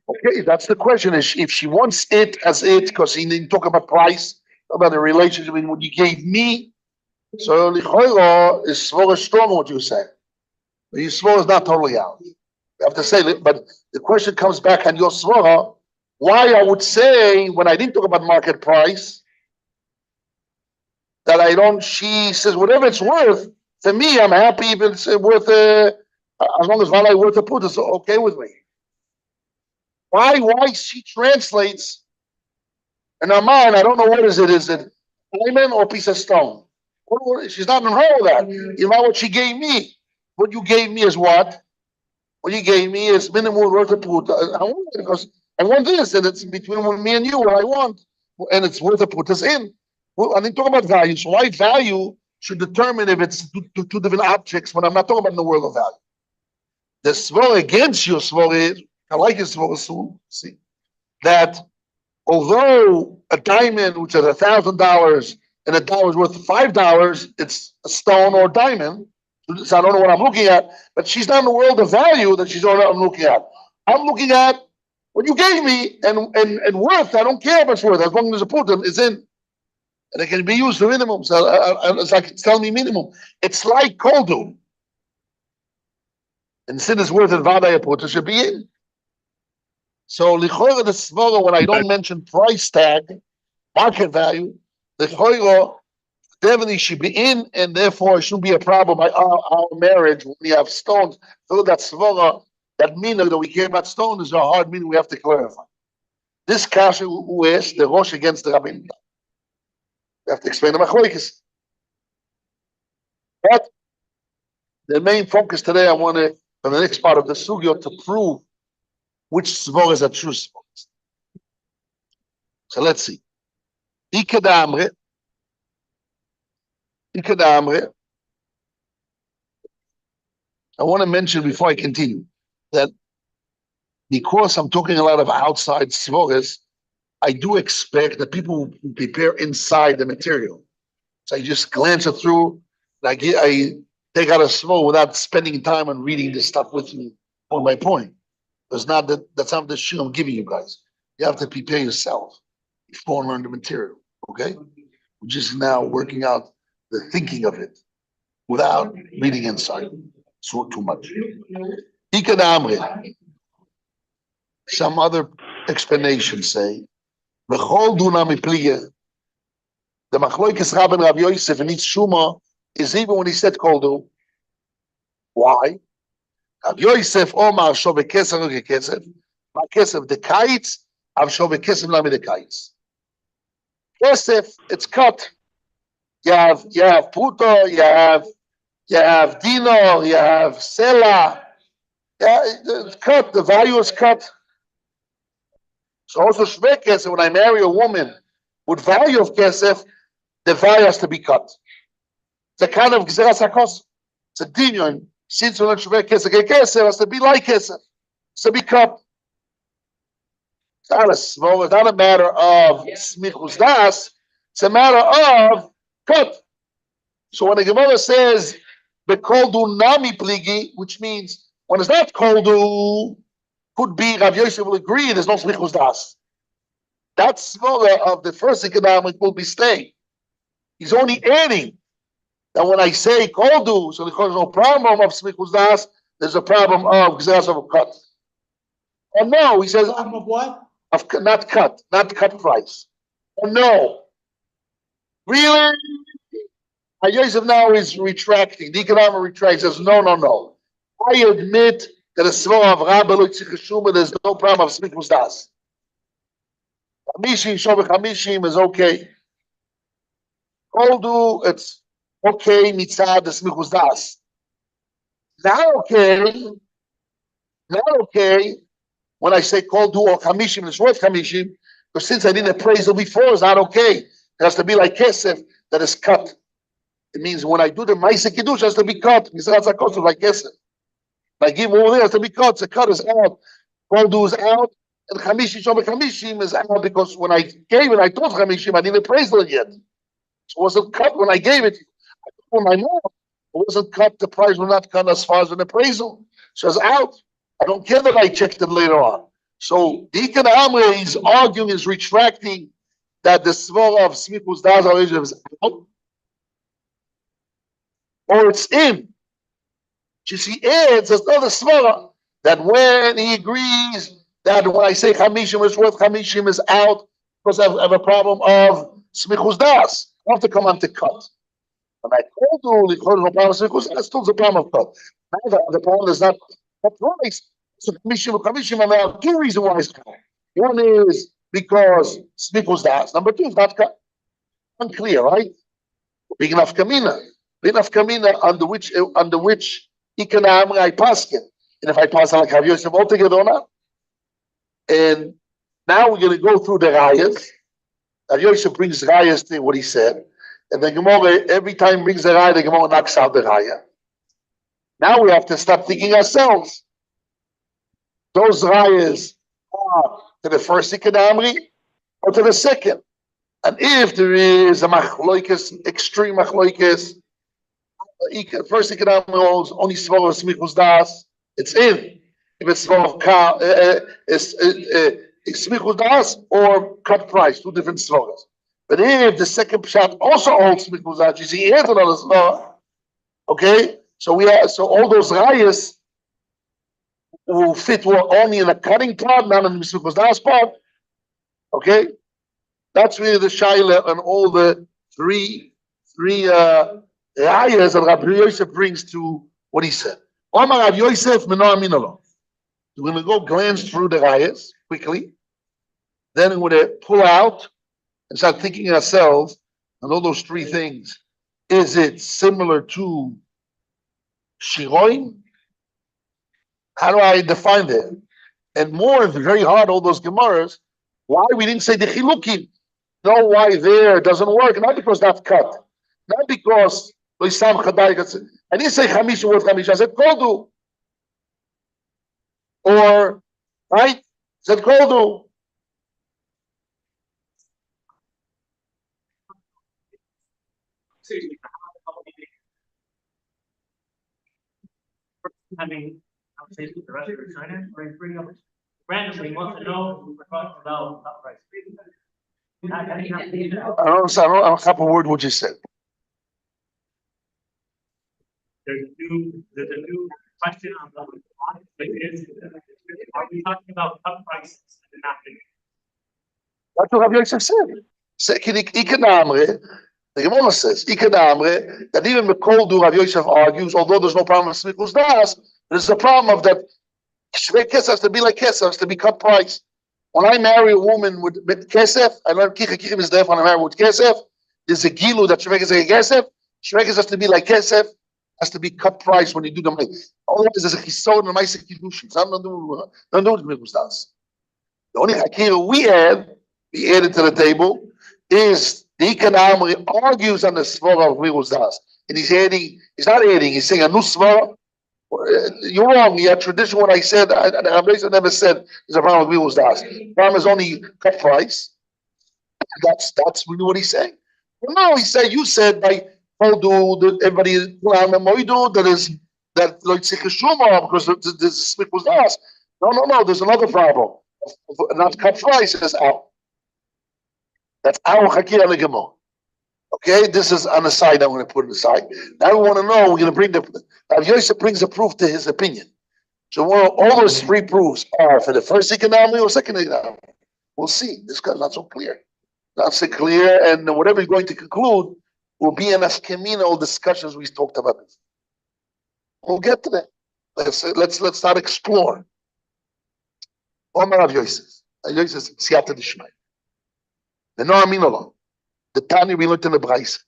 Okay, that's the question. Is if she wants it as it, because he didn't talk about price, about the relationship between what you gave me. So Lichoiro is Svora strong on what you say. But your Svora is not totally out. You have to say it, but the question comes back on your Svora, why I would say, when I didn't talk about market price, that I don't, she says, whatever it's worth, to me, I'm happy if it's worth, as long as I worth a put, it's okay with me. Why she translates in her mind, I don't know what is it diamond or piece of stone? She's not in her with that. You know what she gave me? What you gave me is what? What you gave me is minimum worth a put. I want it because I want this, and it's between me and you what I want, and it's worth a put us in. Well, I didn't talk about value. So why value should determine if it's two different objects when I'm not talking about in the world of value. The svor against your svor, I like your svor soon. See that although a diamond, which is $1,000, and a dollar is worth $5, it's a stone or a diamond. So I don't know what I'm looking at, but she's not in the world of value that she's all I'm looking at. I'm looking at what you gave me and worth. I don't care if it's worth, as long as the put is in. And it can be used for minimum. So it's like it's telling me minimum. It's like koldu. And sin is worth in vaday put, it should be in. So lichoira the svara, when I don't mention price tag, market value, lichoira definitely should be in, and therefore it shouldn't be a problem by our marriage when we have stones. So that svara, that meaning that we care about stones is a hard meaning we have to clarify. This kasha who is the rosh against the rabbin. We have to explain the machlokes. But the main focus today, I want to, for the next part of the sugya, to prove which svor are true svors. So let's see. Ikadamre. I want to mention before I continue that because I'm talking a lot of outside svores, I do expect that people will prepare inside the material. So I just glance it through. I take out a svor without spending time on reading this stuff with you point by point. That's not the shit I'm giving you guys. You have to prepare yourself before and learn the material. Okay? We're just now working out the thinking of it without reading inside. too much. Some other explanations say, the machloikes Rabban Rav Yosef and Shuma is even when he said koldu. Why? Rav Yosef Omar shove kesef no kesef, ma kesef the kites, Av shove kesef lami the kites. Kesef, it's cut. You have puto, you have dino, you have sela. Yeah, it's cut. The value is cut. So also shve kesef. When I marry a woman with value of kesef, the value has to be cut. It's a kind of gzeras hakos. It's a dino. Since when shve kesef has to be like kesef. It's to be cut. It's not a matter of smichus das. It's a matter of cut. So when the Gemara says bekoldu nami pligi, which means when it's not koldu, could be Rav Yosef will agree there's no smichus das. That svara of the first economic will be staying. He's only adding that when I say koldu, so there's no problem of smichus das, there's a problem of gzeras of a cut. Oh no, he says Problem of what? of not cut price. Oh no, really? Yosef now is retracting. The economic retracts. Says no. I admit that a svara of Rabba Loitzich there's no problem of smichus das. Chamishim Shoveh Chamishim is okay. Koldu, it's okay mitzad the smichus das. Not okay. When I say koldu or chamishim, it's worth chamishim, because since I didn't appraise it before, it's not okay. It has to be like kesef that is cut. It means when I do the ma'aseh kiddush, it has to be cut. Mitzvah kosev like kesef. If I give over there, it has to be cut. The cut is out. Koldu is out, and chamishim shoveh chamishim is out because when I gave it, I told chamishim I didn't appraise it yet. So it wasn't cut when I gave it. I told my mom it wasn't cut. The price was not cut as far as an appraisal. So it's out. I don't care that I checked it later on. So Deacon Amre is arguing, is retracting that the svara of smichus das is out, or it's in. You see, adds another svara that when he agrees that when I say chamishim is worth chamishim is out because I have a problem of smichus das. I have to come on to cut. When I told you the problem of smichus das, still the problem of cut. Now the problem is not the price. So chamishim, and there are two reasons why it's cut. One is because smichus das. Number two is not cut. Unclear, right? Big enough kamina. Under which economic I pass it. And if I pass on like Rav Yosef altogether or not. And now we're going to go through the rayas. Rav Yosef brings rayas to what he said. And the Gemara, every time brings a raya, the Gemara knocks out the raya. Now we have to start thinking ourselves. Those rayas are to the first economic or to the second. And if there is a machloikes, extreme machloikes, first economic rules only svara smichus das, it's in. If it's svara smichus das or cut price, two different svaras. But if the second pshat also holds smichus das, you see, he has another svara. Okay, so all those rayas will fit only in a cutting part, not in the smichus das part. Okay, that's really the shaila and all the three rayas that Rabbi Yosef brings to what he said. Omar Rav Yosef meno aminalo. We're going to go glance through the rayas quickly. Then we're going to pull out and start thinking ourselves on all those three things. Is it similar to shiroin? How do I define that? And more, it's very hard, all those gemaras. Why we didn't say the chilukim? Know why there doesn't work? Not because that's cut. Not because I didn't say chamishim worth chamishim. I said koldu. Or, right? I said koldu. Having conversations with the rest of China, or bring up randomly wants to know we're talking about price. I don't have a word what you said. there's a new question on the are we talking about cut prices and not the That's what Rabbi Yosef said. The Gemara says, that even Mikol do Rabbi Yosef argues, although there's no problem with Smichus Das, there's a problem of that Shvei Kesef has to be like Kesef, has to be cut price. When I marry a woman with Kesef, I learn Kichim is there when I marry with Kesef, there's a Gilu that Shvei Kesef Kesef, Shvei Kesef has to be like Kesef, has to be cut price when you do the money. Otherwise, there's a Chisod and a Maisek Kiddushin. So I'm not doing Smichus Das. The only Hakira we added to the table, is the Ikanamri argues on the Svara of Smichus Das. And he's not adding, he's saying a new Svara. You're wrong. You had tradition. What I said, Rabbi never said there's a problem with Smichus Das. The problem is only cut price. That's really what he's saying. Well, no, you said by everybody that is that like because this Smichus Das. No. There's another problem. Not cut price is out. That's our Hakir Legamo. Okay, this is on the side. I'm going to put it aside. Now we want to know. We're going to bring Rabbi Yosef brings a proof to his opinion. So all those three proofs are for the first economy or second economy. We'll see. This guy's not so clear. Not so clear, and whatever he's going to conclude will be an afkeminal discussions we talked about. We'll get to that. Let's start exploring. Omar Rabbi Yosef. Rabbi Yosef Siyata Dishmai. The no aminolo. The Tanya we learned in the Braise.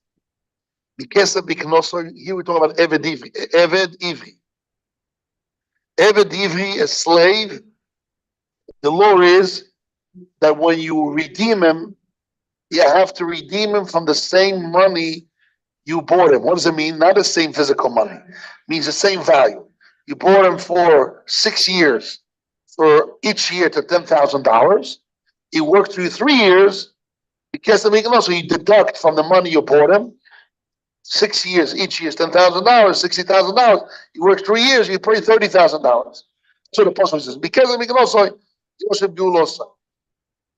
Here we talk about Eved Ivri. Eved Ivri, a slave. The law is that when you redeem him, you have to redeem him from the same money you bought him. What does it mean? Not the same physical money. It means the same value. You bought him for 6 years, for each year to $10,000. He worked through 3 years. Because so you deduct from the money you bought him 6 years, each year is $10,000, $60,000. You work 3 years, you pay $30,000. So the apostle says, because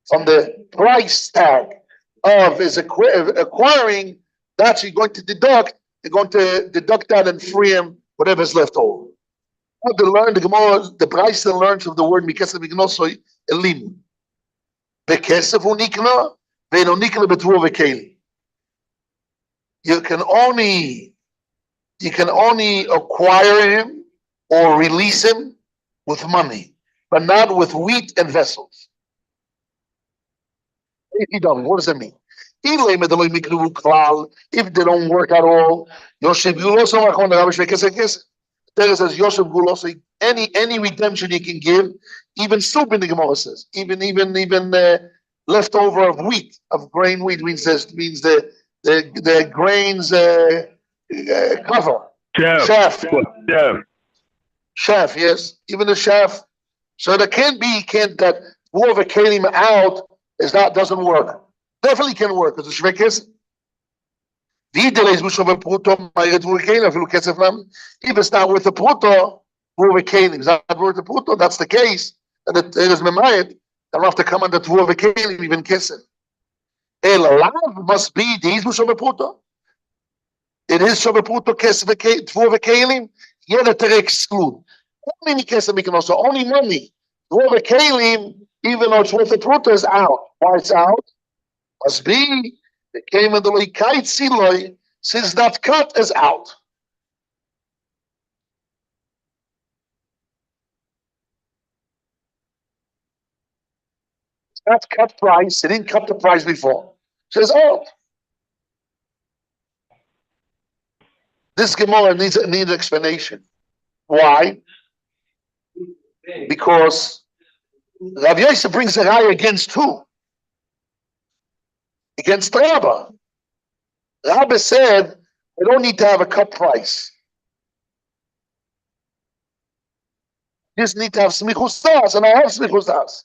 from the price tag of his acquiring, that's you're going to deduct. You're going to deduct that and free him whatever's left over. The Gemara, the Braise learns of the word mikesef miknosoi elim. Bekesef unikna. You can only acquire him or release him with money, but not with wheat and vessels. What does that mean? If they don't work at all, any redemption you can give, even soup in the Gemara says, even leftover of wheat, of grain wheat means the grains cover. Chaff. Chaff, yes. Even the chaff. So there can't that whoever came him out doesn't work. Definitely can work because the shvekes. If it's not worth the pruto, whoever came is not worth the pruto, that's the case. And it is memayit. I don't have to come under Tvuah V'Kelim, even Kesef. El Alav must be these Shabbat. It is Shabbat Kesef Tvuah V'Kelim. Here the exclude. Only Kesef we can also only money. Tvuah V'Kelim, even though it's worth the Pruta, is out. Why it's out? Must be the came in the Kite Siloi, since that cut is out. That's cut price. It didn't cut the price before. Says, this Gemara needs an explanation. Why? Because Rabbi Yosef brings a raya against who? Against Rabba. Rabba said, I don't need to have a cut price. You just need to have smichus das, and I have smichus das.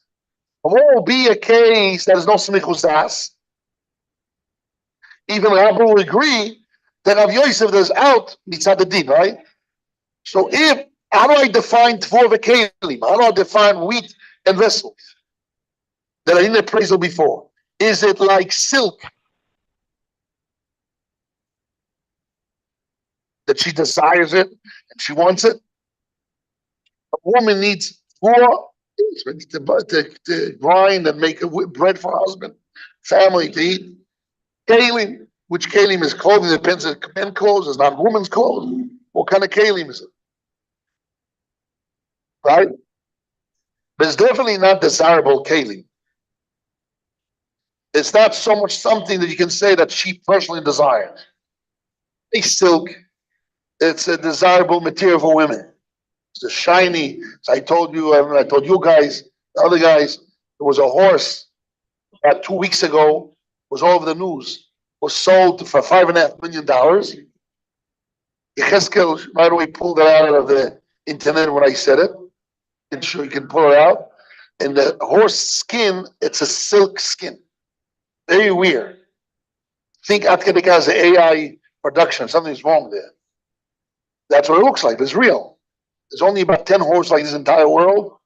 What will be a case that is no smichus das? Even Rabbi will agree that Rav Yosef is out mitzad the din, right? So how do I define tvuah v'kelim? How do I define wheat and vessels that I didn't appraisal before? Is it like silk? that she desires it and she wants it. A woman needs 4 to grind and make bread for her husband, family to eat. Kalim, which kalim is clothing, depends on men's clothes, it's not women's clothes. What kind of kalim is it? Right? But it's definitely not desirable kalim. It's not so much something that you can say that she personally desires. A silk, it's a desirable material for women. It's a shiny. So I told you guys, the other guys, there was a horse about 2 weeks ago, was all over the news, was sold for $5.5 million. Yechezkel right away pulled it out of the internet when I said it. And sure you can pull it out. And the horse skin, it's a silk skin. Very weird. Think Atkadik has an AI production. Something's wrong there. That's what it looks like. It's real. There's only about 10 horses like this entire world.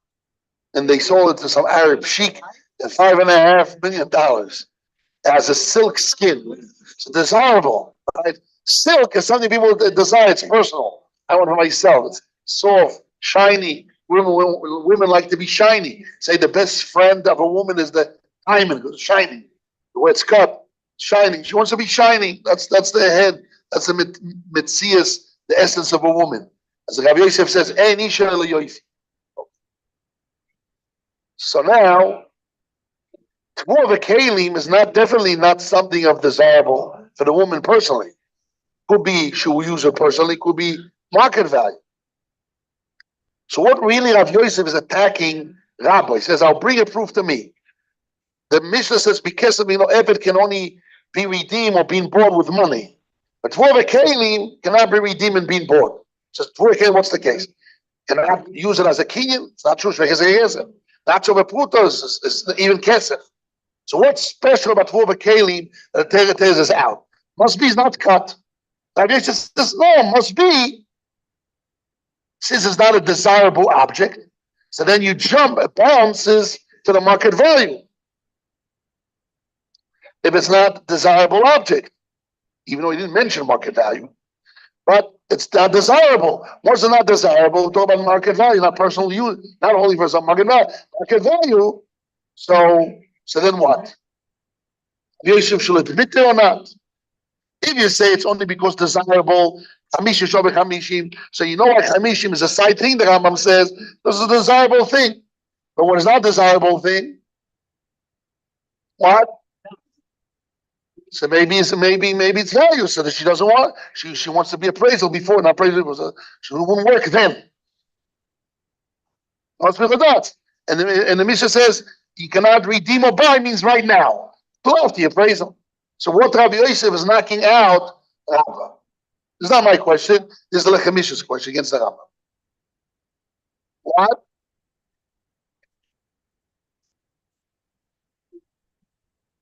And they sold it to some Arab sheik at $5.5 million. It has a silk skin. It's desirable. Right? Silk is something people desire. It's personal. I want it for myself. It's soft, shiny. Women like to be shiny. Say the best friend of a woman is the diamond, it's shining. The way it's cut, shining. She wants to be shining. That's the head. That's the mitzias, the essence of a woman. As the Rabbi Yosef says, "Ein isha ela yofi." So now, more of a kalim is definitely not something of desirable for the woman personally. Could be she will use it personally. Could be market value. So what really Rav Yosef is attacking Rabbi? He says, "I'll bring a proof to me." The Mishnah says, "Because Eved can only be redeemed or being bought with money, but Tvor Kalim cannot be redeemed and being bought." Says Tvor Kalim, what's the case? Cannot use it as a kinyan? It's not true. Not so Pruto is even kesef. So what's special about Tvor Kalim that the Torah is out? Must be is not cut. Rabbi Yosef says, no, must be. Since it's not a desirable object, so then you jump, it bounces to the market value. If it's not a desirable object, even though he didn't mention market value, but it's not desirable. Once it's not desirable, we talk about market value, not personal use, not only for some market value. So then what? Yosef should admit it or not? If you say it's only because desirable, so you know what Chamishim is a side thing, the Rambam says, this is a desirable thing. But what is not a desirable thing? What? So maybe it's value, so that she doesn't want, she wants to be appraisal before, not appraisal, she wouldn't work then. And the Mishnah says, you cannot redeem or buy means right now. Pull off the appraisal. So what Rabbi Yosef is knocking out, Rambam. This is not my question. This is the Lechamish's question against the Rambam. What?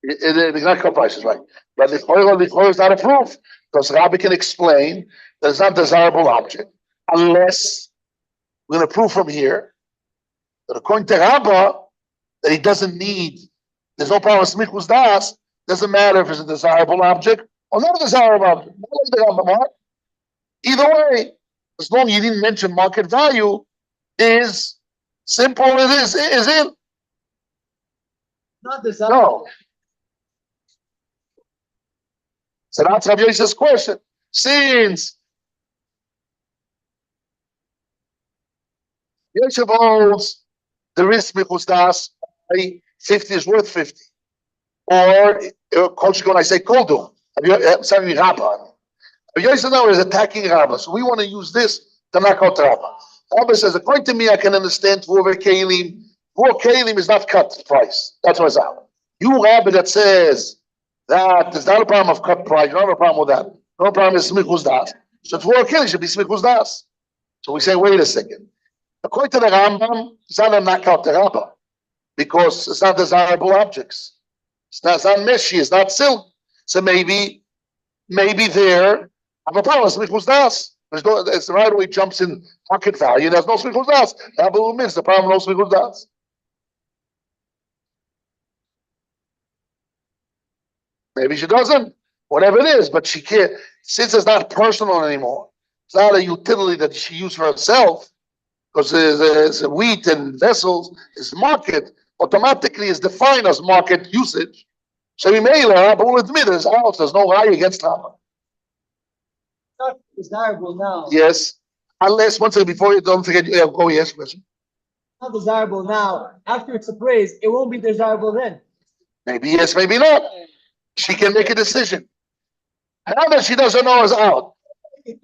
It's not cut prices, right? But the Chor is not a proof because Rabbi can explain that it's not a desirable object unless we're going to prove from here that according to Rabbi that he doesn't need. There's no problem with smichus das. Doesn't matter if it's a desirable object or not a desirable object. Either way, as long as you didn't mention market value, is simple. It is in. Not desirable. No. So that's Rabbi Yosef's question. Since Yosef holds the risk smichus das, 50 is worth 50. Or when I say koldum, something Rabbah. Yosef now is attacking Rabbah, so we want to use this to knock out Rabbah. Rabbah says, according to me, I can understand Tvor Kalim. Tvor Kalim is not cut price. That's what's out. You Rabbah that says that there's not a problem of cut price. You don't have a problem with that. No problem is smichus das. So Tvor Kalim should be smichus das. So we say, wait a second. According to the Rambam, it's not a knockout to Rabbah because it's not desirable objects. It's not meshi. It's not silk. So maybe there. I'm a problem. Smichus das. It's right away jumps in market value. There's no smichus das. Rabbi means the problem. No smichus das. Maybe she doesn't. Whatever it is, but she can't. Since it's not personal anymore, It's not a utility that she used for herself, because there's wheat and vessels is market, automatically is defined as market usage. So we may Rabba will admit there's no lie against Rabba. Not desirable now. Yes. Unless, once again, before you don't forget, go, yes, question. Not desirable now. After it's appraised, it won't be desirable then. Maybe yes, maybe not. She can make a decision. Now that she doesn't know is out.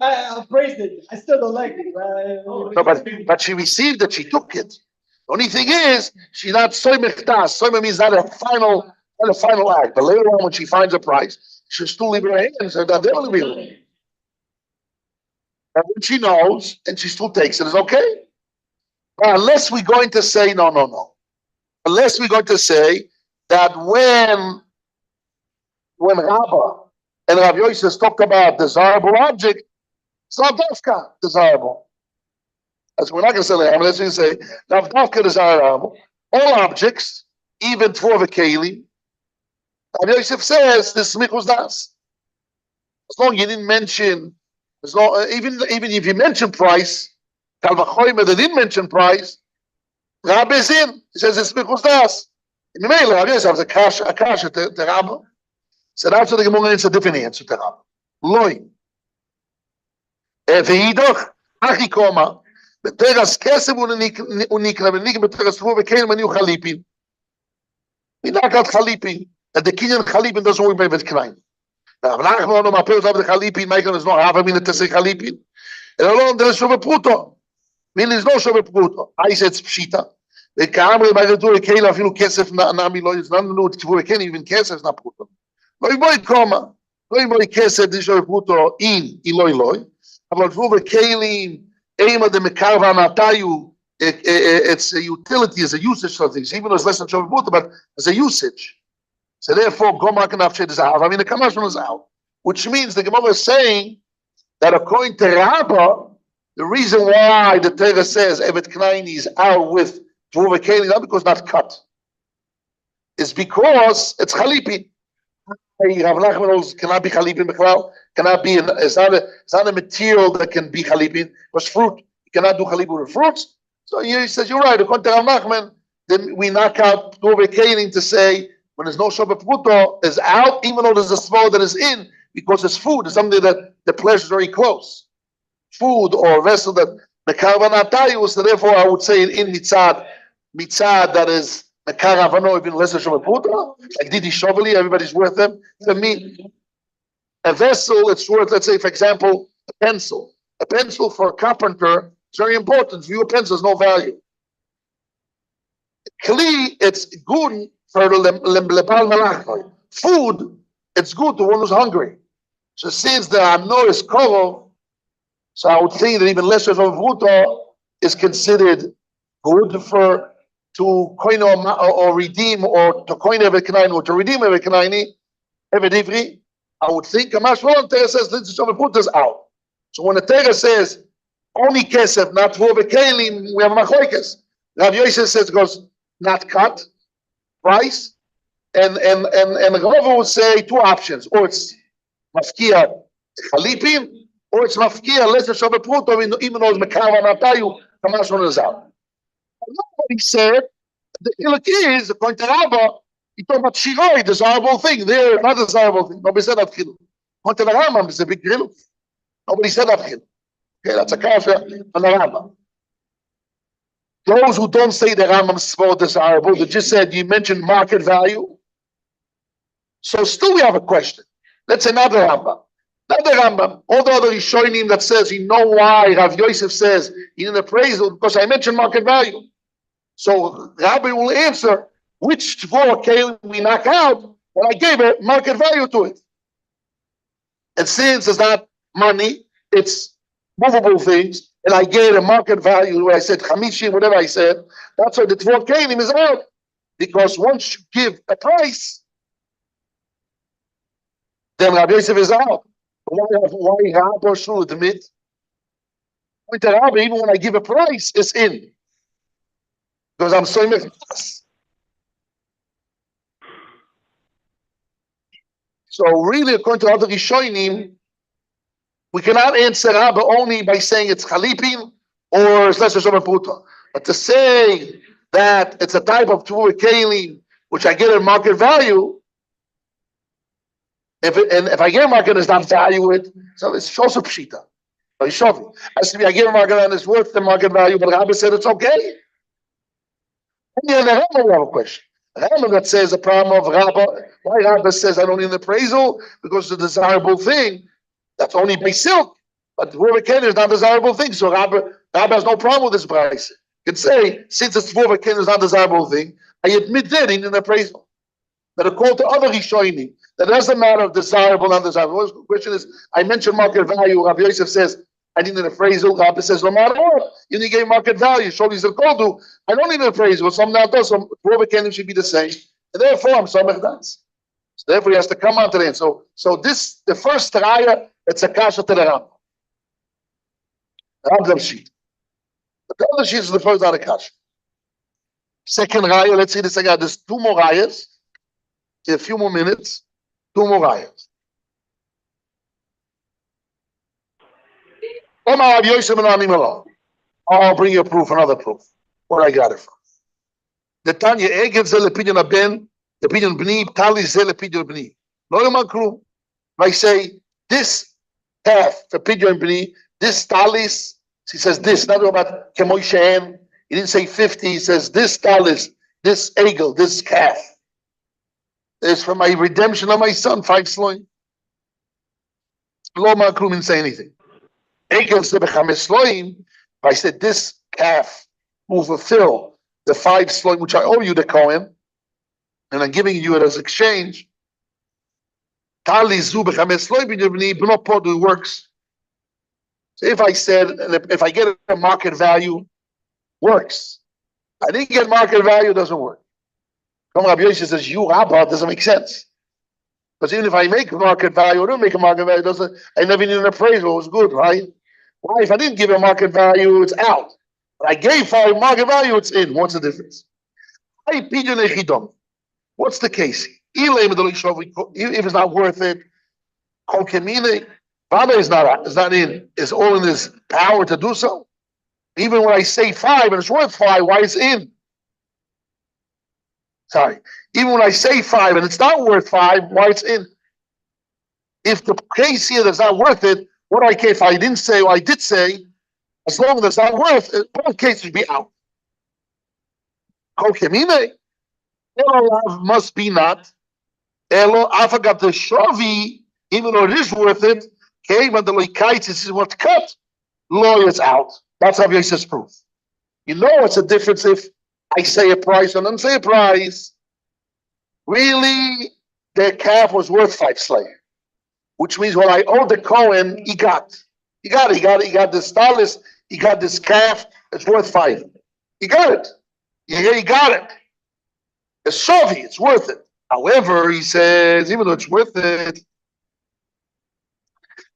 I appraised it. I still don't like it. No, but she received it, she took it. The only thing is, she's not soymech das. Soymech means not a final act. But later on, when she finds a price, she'll still leave her hands and that they will be her. And when she knows and she still takes it, it's okay. But unless we're going to say no. Unless we're going to say that when Rabba and Rav Yosef talked about desirable object, it's not dafka desirable. As we're not going to say that. Unless we say dafka desirable. All objects, even for the kelim, Rav Yosef says this smichus das. As long as you didn't mention, even if you mention price, Kal v'chomer they didn't mention price. Rabbi is in. He says it's smichus das. In the mail, Rav Yosef has a kasha to Rabbi. So that's what the Gemara is a different answer to Rabbi. Loi. Ve'idach achi koma. Beteras kesem unikra v'nikra beteras ruv v'kelim aniu chalipin. We knock out chalipin. And the kinyan chalipin doesn't work by with klein. Now, Nachman my parents have the chalipin. Michael is not half a minute to say chalipin. And alone there is shove pruto. Meaning is no shove pruto. I said pshita. The kamre by the door kelim afilu kesef nami lo is not no tvu kelim even kesef na pruto. Loi boy koma. Loi boy kesef di shove pruto in iloi. But for the kelim, ema de mekarva natayu, it's a utility, it's a usage of things, even though it's less than shove pruto, but it's a usage. So therefore, Gomar can have is out. I mean, the Kamashman is out, which means the Gemara is saying that according to Rabbah, the reason why the Torah says Evet Knaini is out with Tvuva Keli, not because not cut, is because it's Chalipin. Rav Nachman cannot be Chalipin B'Klal, cannot be, it's not a material that can be Chalipin, it's fruit. You cannot do Chalipin with fruits. So he says, you're right, according to Rav Nachman, then we knock out Tvuva Keli to say, when there's no Shabbat Pruto, is out, even though there's a small that is in, because it's food, it's something that the pleasure is very close. Food or a vessel that the Karvanatayu, so therefore I would say in Mitzad that is the Karavano, even less than Shabbat Pruto, like Didi Shoveli, everybody's worth them. To me, a vessel, it's worth, let's say, for example, a pencil. A pencil for a carpenter is very important. For you, a pencil has no value. Kli, it's good. For food, it's good to one who's hungry. So since the Amno is Korov, so I would think that even lesser of Vuto is considered good for to coin or redeem or to coin every knaini or to redeem every knaini, every divri. I would think Kamash Ron Torah says this is Vuto is out. So when the Torah says only kesef, not for the kelim, we have machoikes. Rav Yosef says it goes not cut. Price and Rava would say two options, or it's mafkia chalipin, or it's mafkia less than Shabbat Pruto, even though it's mekava natayu, Kamashon is out. Nobody said the iluk is according to Rava, he talked about shiroi, desirable thing. They're not desirable thing. Nobody said that chiluk. According to the Rambam, it's a big chiluk. Nobody said that chiluk. Okay, that's a kasha on the Rambam. Those who don't say the Rambam is desirable, they just said you mentioned market value. So still we have a question. Let's say not the Rambam. Not the Rambam. All the other Rishonim that says, you know why Rav Yosef says in an appraisal, because I mentioned market value. So Rabbi will answer, which Tvor Kelim we knock out when I gave it market value to it. And since it's not money, it's movable things, and I gave a market value where I said Chamishim, whatever I said, that's why the Tvor Kelim is out. Because once you give a price, then Rabbi Yosef is out. Why Rabbi should admit? Rabbi, even when I give a price, it's in. Because I'm so mechnas. So really, according to other Rishonim, We cannot answer Rabba only by saying it's Chalipin or it's lesser Shomer Puta. But to say that it's a type of Tvua Kalim, which I get at market value, if I get a market is not value it, so it's also Pshita. Has to be I give a market and it's worth the market value, but Rabbi said it's okay. And then the Rabbi have a question. Rabbi that says the problem of Rabbi, why Rabbi says I don't need an appraisal because it's a desirable thing. That's only by silk. But Tvua is not a desirable thing. So Rabbi has no problem with this price. You can say, since it's Tvua is not a desirable thing, I admit that in an appraisal. That according to other Rishonim, that doesn't matter if desirable or undesirable. The question is, I mentioned market value. Rabbi Yosef says, I need an appraisal. Rabbi says, no matter what, you need to give market value. Sholi Zerkodu, I don't need an appraisal. Some now does, some Tvua should be the same. And therefore, I'm Samech Das. So therefore, he has to come on to the end. So this, the first raya, it's a kasha to the Rambam. Rambam sheet. But the other sheet is the first out of kasha. Second raya, let's see this again. There's two more rayas. In a few more minutes, two more rayas. I'll bring you a proof, another proof. Where I got it from. The Tanya Egev Zel Opinion Ben, the opinion Bni, Tali Zel Opinion Bni. No Makrum. I say this path, the opinion Bni, this Talis, he says this, not about Kemoy Shein. He didn't say 50, he says this Talis, this Egel, this calf. Is for my redemption of my son, 5 sloim. Lo Makrum didn't say anything. I said this calf will fulfill the 5 sloim which I owe you, the Kohen, and I'm giving you it as exchange. Tali zu b'chames sloim b'nibni b'no podu works. So if I said, if I get a market value, works. I didn't get market value, doesn't work. Come Rabbi Yosef says, you Rabba, doesn't make sense. Because even if I make a market value or don't make a market value, doesn't, I never need an appraisal, it was good, right? Why? If I didn't give a market value, it's out. But I gave for a market value, it's in. What's the difference? What's the case? If it's not worth it, Father is not in, is all in his power to do so. Even when I say 5 and it's worth 5, why is in? Sorry. Even when I say 5 and it's not worth 5, why it's in? If the case here that's not worth it, what do I care if I didn't say or I did say? As long as it's not worth it, both cases should be out. Kokemine, Elo must be not. Elo, I forgot the Shavi, even though it is worth it, came and the Loikaitis is what's cut, lawyers out. That's how Yosef's proof. You know what's the difference if I say a price and then say a price. Really, their calf was worth 5 slave, which means what I owe the Kohen, he got this talis, he got this calf, it's worth 5. He got it. Yeah, he got it. It's Shavi, it's worth it. However, he says, even though it's worth it,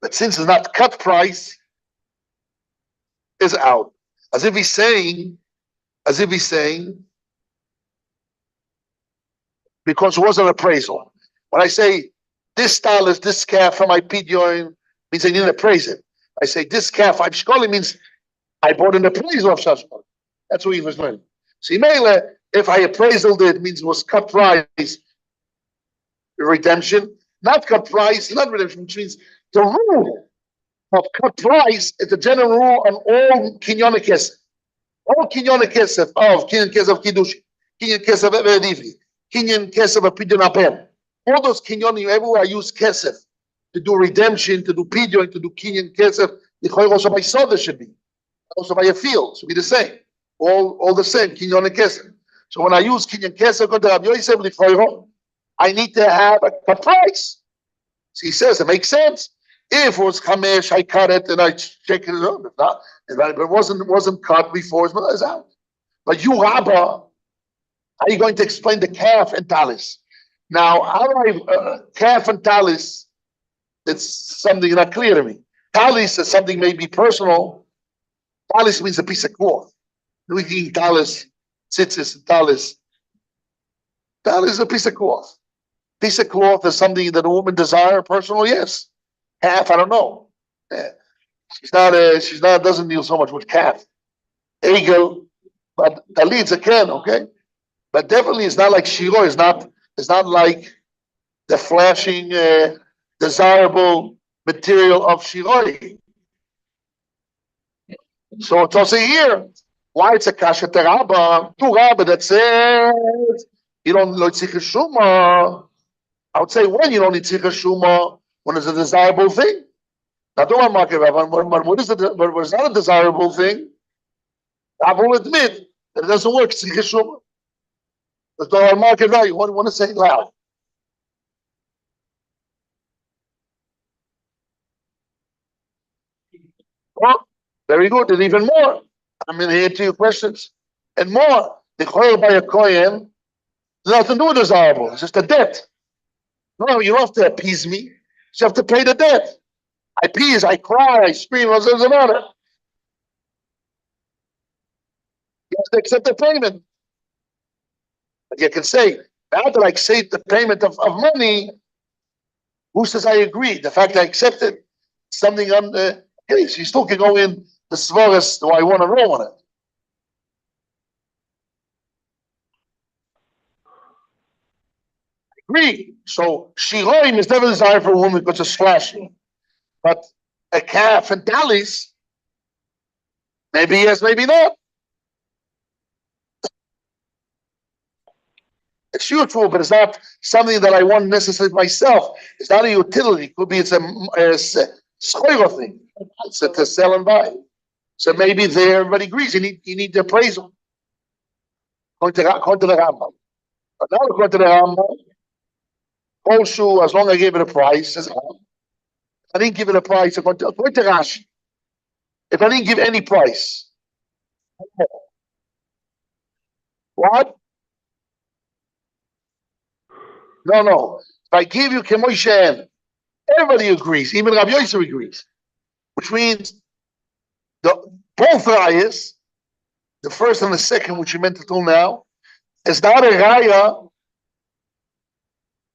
but since it's not cut price, is out. As if he's saying, because it wasn't an appraisal. When I say this talis, this calf from my pidyon, means I didn't appraise it. I say this calf, 5 shkoli, means I bought an appraisal of shashkoli. That's what he was learning. See, Mele, if I appraisal it, means it was cut price, redemption, not cut price, not redemption, which means the rule of cut price is the general rule on all kinyonik kesef. All kinyonik kesef of kinyan kesef kiddush, kinyan kesef evedivi, kinyan kesef of pidyon apen. All those kinyonim, everywhere I use kesef to do redemption, to do pidyon, to do kinyan kesef, the choy also by soda should be, also by a field should be the same. All the same kinyonik kesef. So when I use kinyan kesef, go to Rabbi Yosef l'choyro, I need to have a cut price. So he says it makes sense. If it was Kamesh, I cut it and I check it out. If not, but it wasn't cut before it's out. But you, Rabba, how are you going to explain the calf and talis? Now, how do I calf and talis? It's something not clear to me. Talis is something maybe personal. Talis means a piece of cloth. We think talis, tzitzis, and talis. Talis is a piece of cloth. Piece of cloth is something that a woman desires personal, yes. Half, I don't know. Yeah. She's not, doesn't deal so much with calf. Egel, but Talit's a can, okay? But definitely it's not like Shiro, it's not like the flashing, desirable material of Shiroi. So it's also here. Why it's a kasha teraba, tu rabba that says you don't need tzika shuma. I would say when you don't need tzika shuma, when it's a desirable thing. Now don't want market rabba, but what is it? But it's not a desirable thing. I will admit that it doesn't work. Tzika shuma. There's no market value. Want to say it loud. Well, very good. And even more. I'm in here to your questions. And more. The choil by a kohen, nothing to do with desirable. It's just a debt. No, you don't have to appease me. You have to pay the debt. I appease, I cry, I scream. What's the matter? You have to accept the payment. But you can say, now that I accept the payment of money, who says I agree? The fact I accepted something on the case, you still can go in the svaras, do I want to roll on it? Agree. So shiroim is never desired for a woman because it's flashing. But a calf and talis, maybe yes, maybe not. It's useful, but it's not something that I want necessarily myself. It's not a utility. It could be it's a schoiler thing. It's to sell and buy. So maybe there everybody agrees. You need the appraisal. According to the Rambam. But now according to the Rambam, also as long as I gave it a price, I didn't give it a price. According to Rashi, if I didn't give any price, what? No. If I give you Kemoshen, everybody agrees. Even Rabbi Yosef agrees. Which means both rayas, the first and the second, which you meant until now, is not a raya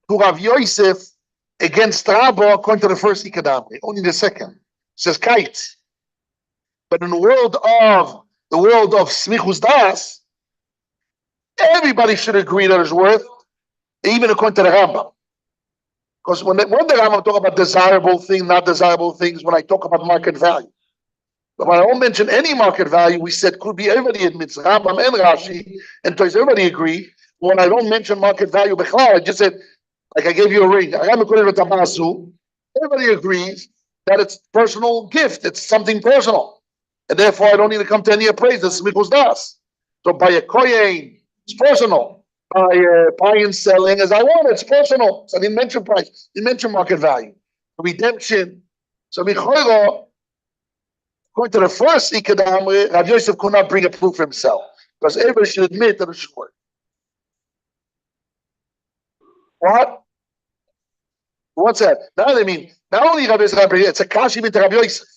to Rabbi Yosef against Rabba according to the first Ikadamri. Only the second. It says kite. But in the world of Smichus Das, everybody should agree that it's worth, even according to the Rambam. Because when the Rambam talk about desirable things, not desirable things, when I talk about market value. But when I don't mention any market value, we said could be everybody admits Rambam and Rashi, and toys everybody agree. When I don't mention market value, I just said, like I gave you a ring. Everybody agrees that it's personal gift. It's something personal. And therefore I don't need to come to any appraisal. This is das. So by a kohen, it's personal. By buying and selling as I want, it's personal. So I didn't mention price, didn't mention market value. Redemption. So Michoiro, according to the first Ikadam, Rav Yosef could not bring a proof himself. Because everybody should admit that it's short. What? What's that? Now they mean, not only Rav Yosef, it's a kashi into Rav Yosef.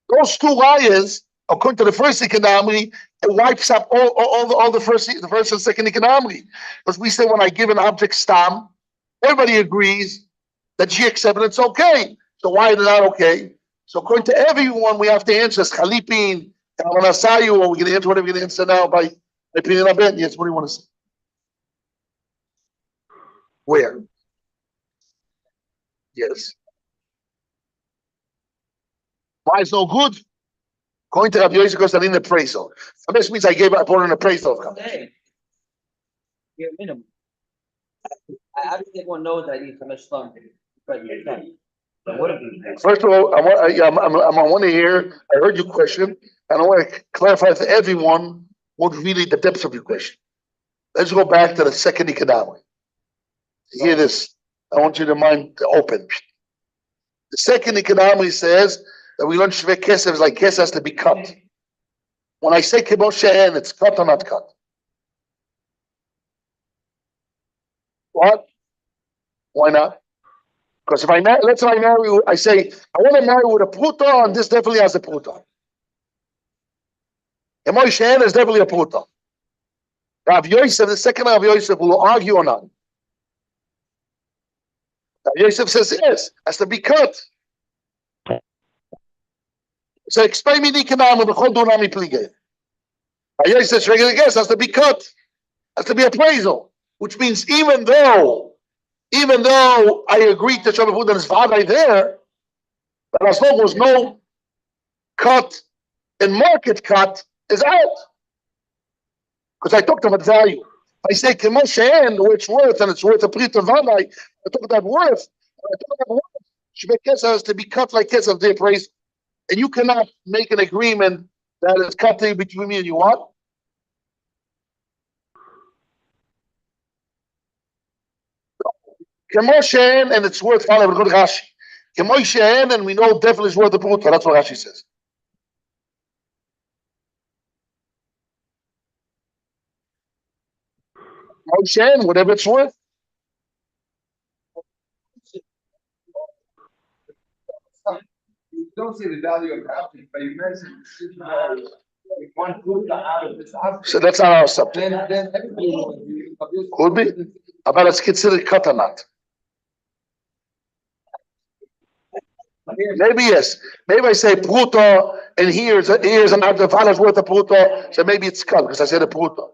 Those two liars, according to the first Ikadamri, it wipes up all the first and second Ikadamri. Because we say when I give an object stam, everybody agrees that she accepted it's okay. So why is it not okay? So according to everyone, we have to answer Chalipin, Kavanasayu, or we're going to answer whatever we're going to answer now by Pinin Abed. Yes, what do you want to say? Where? Yes. Why it's no good? According to Rabbi Yosef, because I didn't appraisal. So this means I brought an appraisal. Hey. You're minimum. I think everyone knows that I need to much slum. First of all, I want to hear, I heard your question, and I want to clarify to everyone what really the depth of your question. Let's go back to the second economic. Hear this. I want you to mind open. The second economic says that we learn Shvei Kesef is like Kesef has to be cut. When I say Kibos She'en, it's cut or not cut. What? Why not? Because if let's say I marry, I say, I want to marry with a Pruta, and this definitely has a Pruta. Kibos She'en is definitely a Pruta. Rav Yosef, the second Rav Yosef, will argue or not. Rav Yosef says yes, has to be cut. So explain me the economic, the whole dunami plige. I said, regular guess has to be cut, has to be appraisal, which means even though I agreed to Shabbat Food and his father there, but as long as no cut and market cut is out. Because I talked about value. I say Kemoshen, which worth, and it's worth a prit of Vadai. I talk about worth. I talk about worth. Shebek Kesef has to be cut like Kesef the appraisal. And you cannot make an agreement that is cut between me and you. What? Kemoshen, and it's worth following good Rashi. Kemoshen, and we know definitely is worth the pruta. That's what Rashi says. Kemoshen, whatever it's worth. You don't see the value of the object, but you mentioned one pruta out of this object. So that's not our subject. Then everybody Could be. But it's considered cut or not. Maybe yes. Maybe I say pruta, and here's an father's worth of pruta, so maybe it's cut because I said a pruta.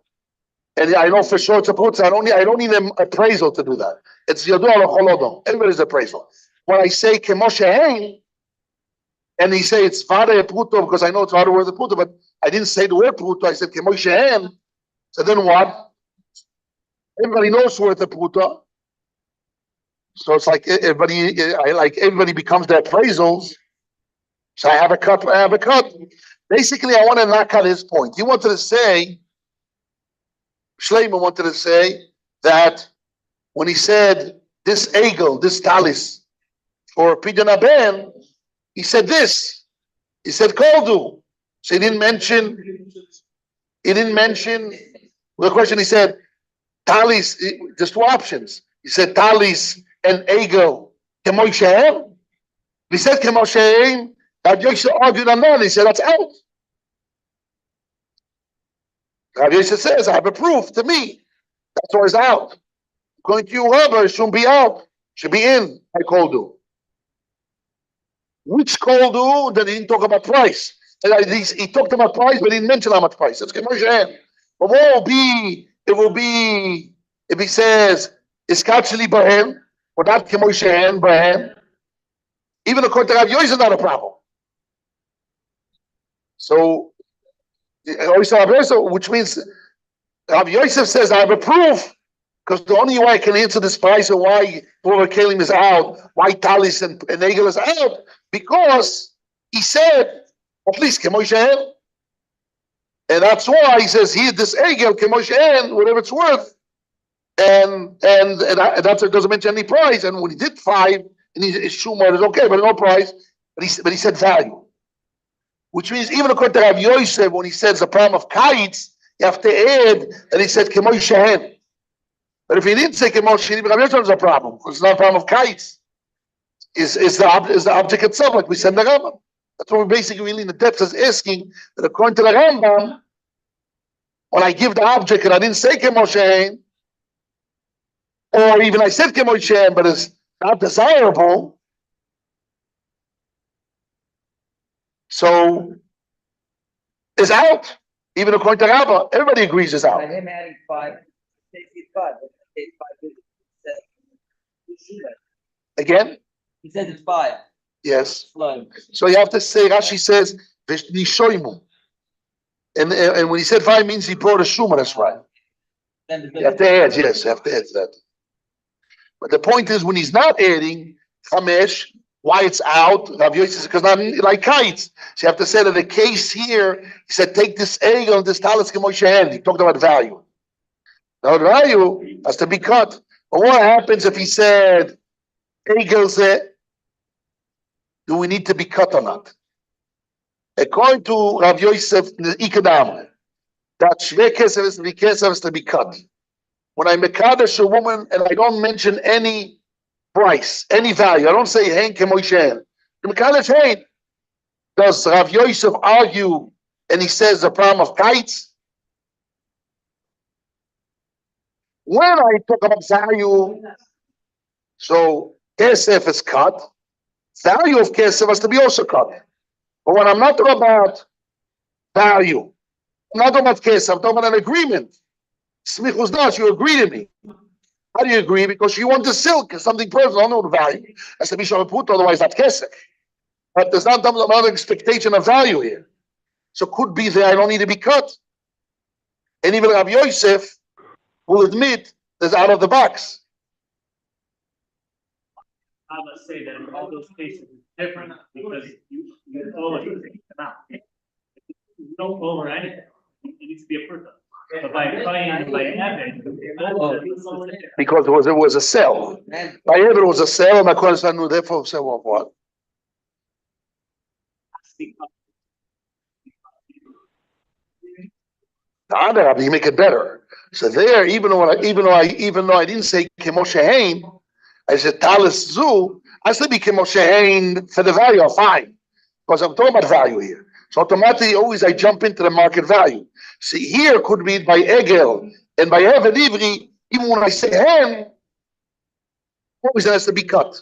And I know for sure it's a pruta. I don't need an appraisal to do that. It's yadu ala cholodom. Everybody's appraisal. When I say kemoshe, and he say it's father pruta because I know it's father worth of pruta, but I didn't say the word pruta. I said kemoshe. So then what? Everybody knows worth of pruta. So it's like everybody becomes their appraisals. So I have a cut. Basically, I want to knock out his point. He wanted to say, Shleimer wanted to say that when he said this egel, this talis for Pidyon Aben, he said this. He said koldu. So he didn't mention the question. He said talis. There's two options. He said talis and egel kemosheim. He said kemosheim. That Yosef argued on that. He said that's out. Rav Yosef says, I have a proof to me. That's why it's out. According to you, Rabbi, it shouldn't be out. It should be in. I koldu. Which koldu? Then he didn't talk about price. He talked about price, but he didn't mention how much price. It's kemosheim. But what will be if he says it's actually bahem, or not kemosheim bahem. Even according to Rav Yosef, not a problem. So, which means Rav Yosef says I have a proof because the only way I can answer this price and why Pura Kalim is out, why Talis and Egel is out, because he said at least Kemoshen, and that's why he says here this Egel Kemoshen, whatever it's worth, and that's it doesn't mention any price. And when he did 5, and his Shumar is okay, but no price, but he said value. Which means even according to Rav Yosef, when he says the problem of kites, you have to add that he said Kemoy Shehen. But if he didn't say Kemoy Shehen, Rav Yosef is a problem. It's not a problem of kites. Is the object itself, like we said in the Rambam. That's what we're basically really in the depth is asking that according to the Rambam, when I give the object and I didn't say Kemoy Shehen, or even I said Kemoy Shehen, but it's not desirable. So is out, even according to Rabbah. Everybody agrees is out. By him adding 5, it's 5. Again? He says it's 5. Yes. Flood. So you have to say, Rashi says, V'nishoimu. And when he said 5 means he brought a shumah, that's right. You have to add, yes, you have to add that. But the point is, when he's not adding chamesh, why it's out? Rav Yosef says because not like kites. So you have to say that the case here, he said, take this egel and this talis kemoshe. He talked about value. Now the value has to be cut. But what happens if he said egel do we need to be cut or not? According to Rav Yosef Ikadam, that shvei kesef is to be cut. When I mekadesh a woman and I don't mention any price, any value, I don't say hein kemoshen. The mekadesh hein. Does Rav Yosef argue and he says the problem of kites? When I talk about value, so kesef is cut. Value of kesef has to be also cut. But when I'm not talking about value, I'm not talking about case, I'm talking about an agreement. Smichus das, you agree to me. How do you agree? Because you want the silk, it's something personal, I don't know the value. That's the Bishop put, otherwise that's kesef. But there's not another expectation of value here. So could be that I don't need to be cut. And even Rabbi Yosef will admit that's out of the box. I must say that in all those cases it's different because you owe it amount. You don't owe her anything. It needs to be a person. But by Kain, by Evan, Because it was a sale. By Evan it was a sale, and my question knew therefore sell of what? The other Rabbi, you make it better. So there, even though I didn't say Kemoshe Hain, I said Talis Zu, I said be Kemoshe Hain for the value, fine. Because I'm talking about value here. So automatically always I jump into the market value. See, here could be by Egel and by Evan Ivri, even when I say Hain, always has to be cut.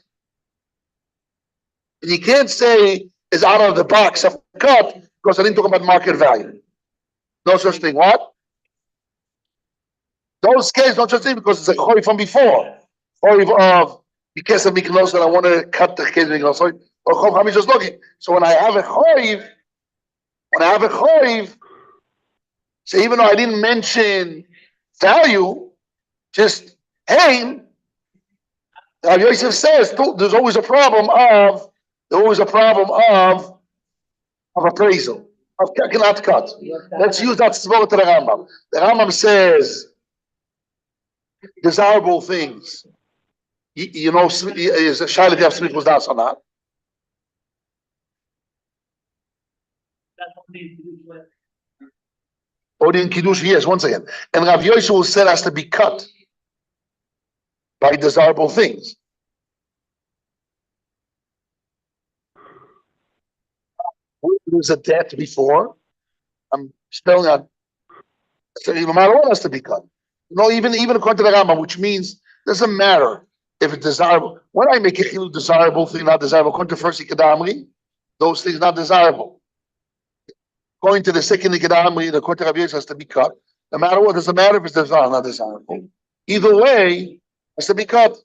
And you can't say it's out of the box of cut because I didn't talk about market value. No such thing. What? Those cases, no such thing because it's a choy from before. Choy of because of miknos that I want to cut the case miknos. Or choy, I'm just looking. So when I have a choy, so even though I didn't mention value, just hey, Rabbi Yosef says there's always a problem of appraisal. Cannot cut. Let's use that svara to the Rambam. The Rambam says desirable things. You know, is a shayla if you have smichus das or not. Odin Kiddush, yes, once again. And Rav Yosef said has to be cut by desirable things. There's a debt before. I'm spelling out. So no matter what has to be cut. No, even according to the Rambam, which means doesn't matter if it's desirable. When I make a chiluk desirable thing, not desirable, according to first Ikadamri, those things not desirable. Going to the second Ikadamri, the according to Rabbi Yosef has to be cut. No matter what, doesn't matter if it's desirable or not desirable. Either way, has to be cut.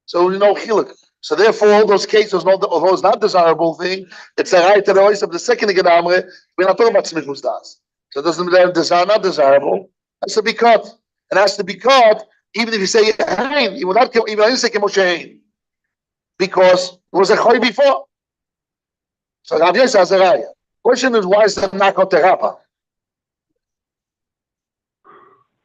So you know chiluk. So therefore, all those cases, although it's not desirable thing, it's a right to the voice of the second Ikadamri. We're not talking about smichus das. So it doesn't matter desire, not desirable. Has to be cut. It has to be cut, even if you say Hain, you will not even I didn't say Kemoshe Hain. Because it was a choy before. So Rav Yosef has a raya. Question is, why is that not got the Rapa?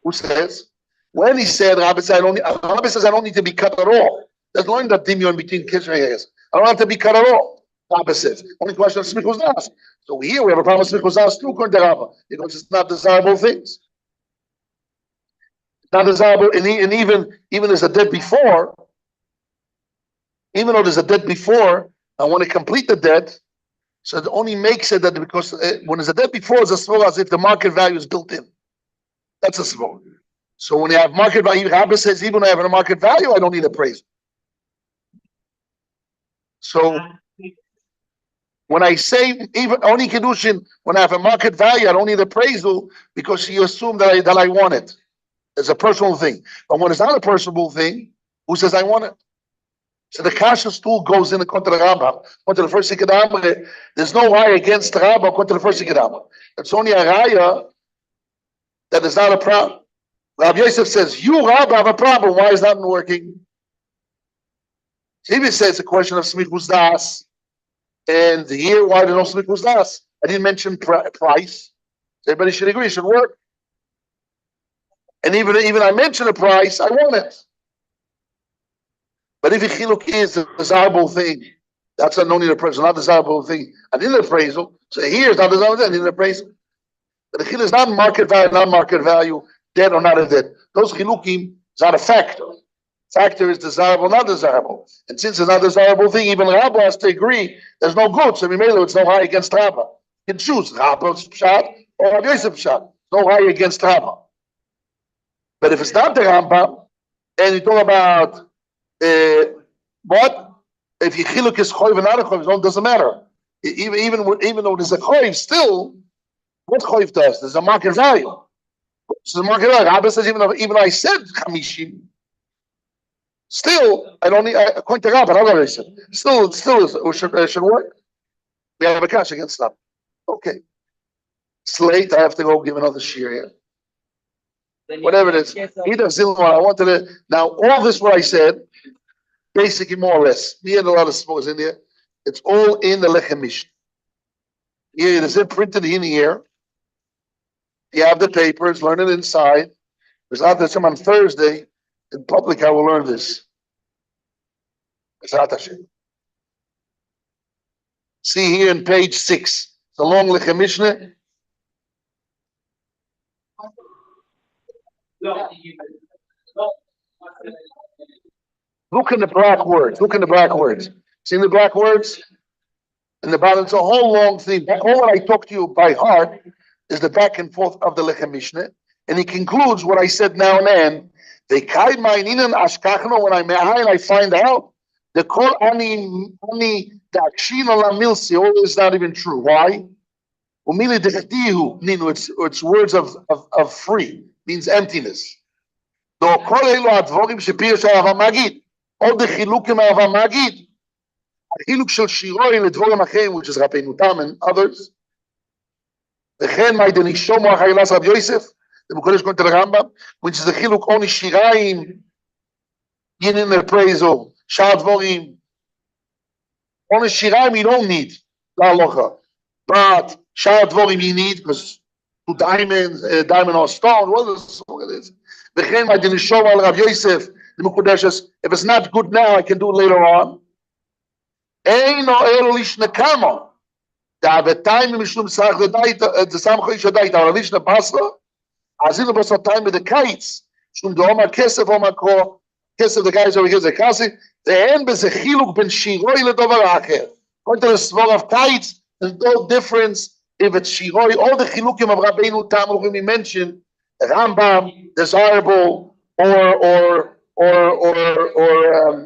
Who says? When he said Rabbi says I don't need to be cut at all. There's no in that dimion between Kishrei years. I don't have to be cut at all. Rabbi says. Only question of smichus das. So here we have a problem with smichus das too, according to Rabbi, because it's not desirable things. Not desirable, and even there's a debt before, even though there's a debt before, I want to complete the debt, so it only makes it that because when there's a debt before, it's as well as if the market value is built in. That's a small. So when you have market value, Rabbi says, even when I have a market value, I don't need appraisal. So when I say even only Kiddushin, when I have a market value, I don't need appraisal because you assume that I want it. It's a personal thing. But when it's not a personal thing, who says I want it? So the kasha stool goes in according to the Rambam. According to the first Ikadamah, there's no raya against the Rambam according to the first Ikadamah. It's only a raya that is not a problem. Rabbi Yosef says, you, Rabbi, have a problem. Why is that not working? He says it's a question of smichus das. And here, why there's no smichus das? I didn't mention price. Everybody should agree, it should work. And even I mention a price, I want it. But if a chiluk is a desirable thing, that's a no need appraisal, not desirable thing. I need an appraisal. So here it's not desirable, I need an appraisal. But the chiluk is not market value, not market value, dead or not a dead. Those chilukim is not a factor. Factor is desirable, not desirable. And since it's not a desirable thing, even Rabba has to agree there's no good. So it's no high against Rabba. You can choose Rabba's pshat or Rabbi Yosef pshat. No high against Rabba. But if it's not the Rambam, and you talk about what if you chiluk is choiv and not a choiv, it doesn't matter. Even though there's a choiv, still, what choiv does? There's a market value. So the market value. Rabbi says even though I said chamishim, still I don't need. According to Rabbi, I said still it should work. We have a cash against that. Okay. It's late. I have to go give another shir here. Whatever it is. Either Zilman, I wanted to. Now, all this, what I said, basically more or less, me and a lot of smokers in there, it's all in the Lechem Mishnah. Here, it is printed in here. You have the papers, learn it inside. There's not that on Thursday, in public, I will learn this. See here in page 6, the long Lechem Mishnah. Look in the black words. Look in the black words. See the black words? In the bottom, it's a whole long thing. All what I talk to you by heart is the back and forth of the Lechem Mishnah. And he concludes what I said now and then. They kai ma'ininan ashkachno, when I'm high and I find out the kol ani dakshin ala milsi, all is not even true. Why? Umili dechtihu, ninu, it's words of free, means emptiness. Do kol elu advorim shepir shel Avraham Magid, all the chilukim of Avraham Magid, chiluk shel shiroi ledvorim achim, which is Rabbeinu Tam and others. V'chen ma'iden ishomu achaylas Rab Yosef, the Mukodesh going to the Rambam, which is the chiluk only shiraim, yinin appraisal, shal dvorim. Only shiraim you don't need, la halacha. But shal dvorim you need, because two diamonds, diamond or stone, what is it? V'chen ma'iden ishomu al Rab Yosef, the Mukodesh says, if it's not good now, I can do it later on. Eino elo lish nekamo. Da time mishum sach the sam khoish daita or lish ne basra. Azinu basra time with the kites. Shum do ma kesef o ma ko kesef the guys over here the kasi. The end is a chiluk ben shiroi le dover acher. Going to the small of kites, there's no difference if it's shiroi. All the chilukim of Rabbeinu Tam we mentioned, Rambam, desirable or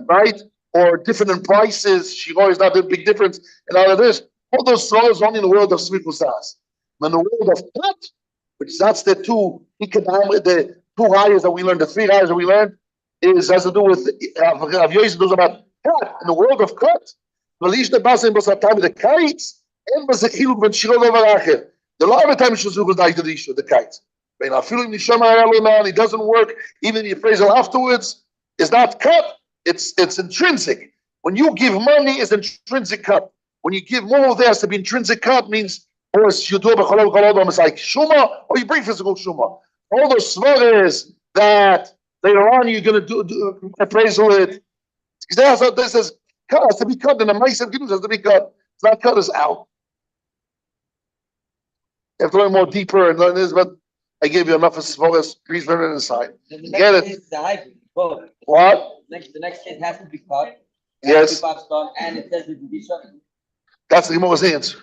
right, or different in prices. Shiro is not a big difference, and all of this. All those throws only in the world of Smichus Das. In the world of Tat, which that's the two hires that we learned, the 3 hires that we learned, has to do with Rav Yosef knows about Tat. In the world of Tat, the kites, and the lot of time the kites. It doesn't work, even the appraisal afterwards is not cut, it's intrinsic. When you give money, it's intrinsic cut. When you give more, there has to be intrinsic cut, means or you do it's like shuma, or you bring physical shuma. All those svaras that later on you're going to do appraisal it. This is cut, has to be cut, and the mice and has to be cut. It's not cut, it's out. You have to learn more deeper and learn this, but I gave you enough of svaras. Please learn it inside. Get it? What? The next case has to be cut. Yes. And it says it will be shut. That's the Gemara's answer.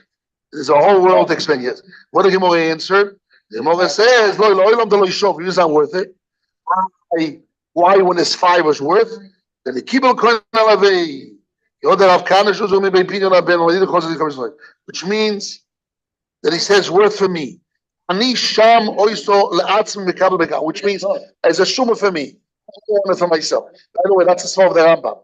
There's a whole world to explain. Yes. What the Gemara answered? The Gemara says, it's not worth it. Why when it's 5 was worth? Then the Kibbutz Kohen Alavei. Which means that he says worth for me. Which means as a shumah for me. I want it for myself. By the way, that's the small of the Rambam.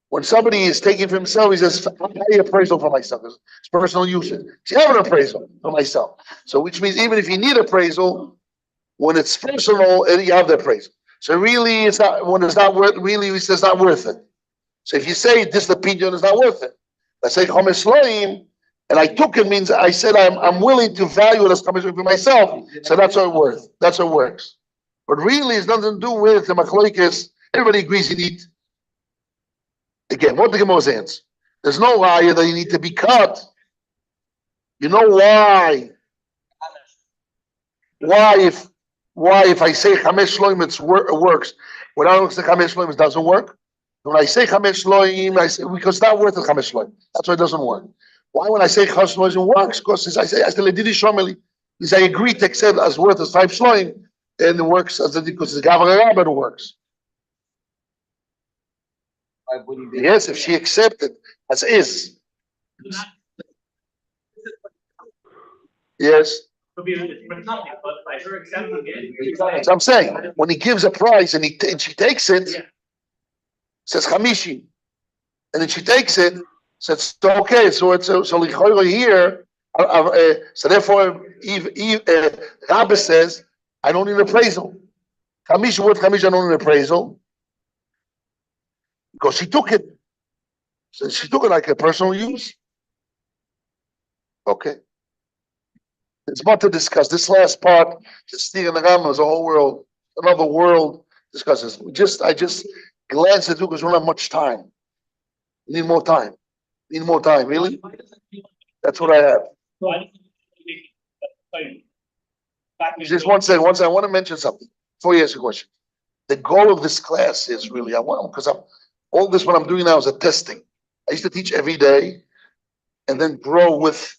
When somebody is taking for himself, he says, I have appraisal for myself. It's personal usage. So you have an appraisal for myself. So which means even if you need appraisal, when it's personal, you have the appraisal. So really, it's not, when it's not worth, really, he says not worth it. So if you say this opinion is not worth it, I say Chomesh Loim, and I took it means I said I'm willing to value it as Chomesh Loim for myself. So that's what it's worth. That's what works. But really, it's nothing to do with the machlokes. Everybody agrees you need. Again, what the Gemara says, there's no raya that you need to be cut. You know why? Why if I say Chamesh Shloim it works? When I say Chamesh Shloim it doesn't work. When I say Chamesh Shloim, I say because it's not worth it Chamesh Shloim. That's why it doesn't work. Why when I say Chamesh Shloim it works? Because I still did it shomeli. Because I agree to accept as worth as 5 Shloim. And it works as because it's Gavra Rabba, it works. Yes, if she accepted as is. Yes. Could be it's for nothing, but by her accepting it. So I'm saying, when he gives a price and she takes it, Yeah. says Hamishi, and then she takes it, says okay, so Lichoiro here, so therefore Rabbi says, I don't need appraisal. Hamishi, what Hamishi, I don't need appraisal, because she took it. So she took it like a personal use. Okay. It's more to discuss. This last part, the Stiga and the Rambam is a whole world, another world discusses. I just glanced at it because we don't have much time. We need more time. We need more time, really? That's what I have. Just one second, I want to mention something before you ask a question. The goal of this class is really, because all this what I'm doing now is a testing. I used to teach every day and then grow with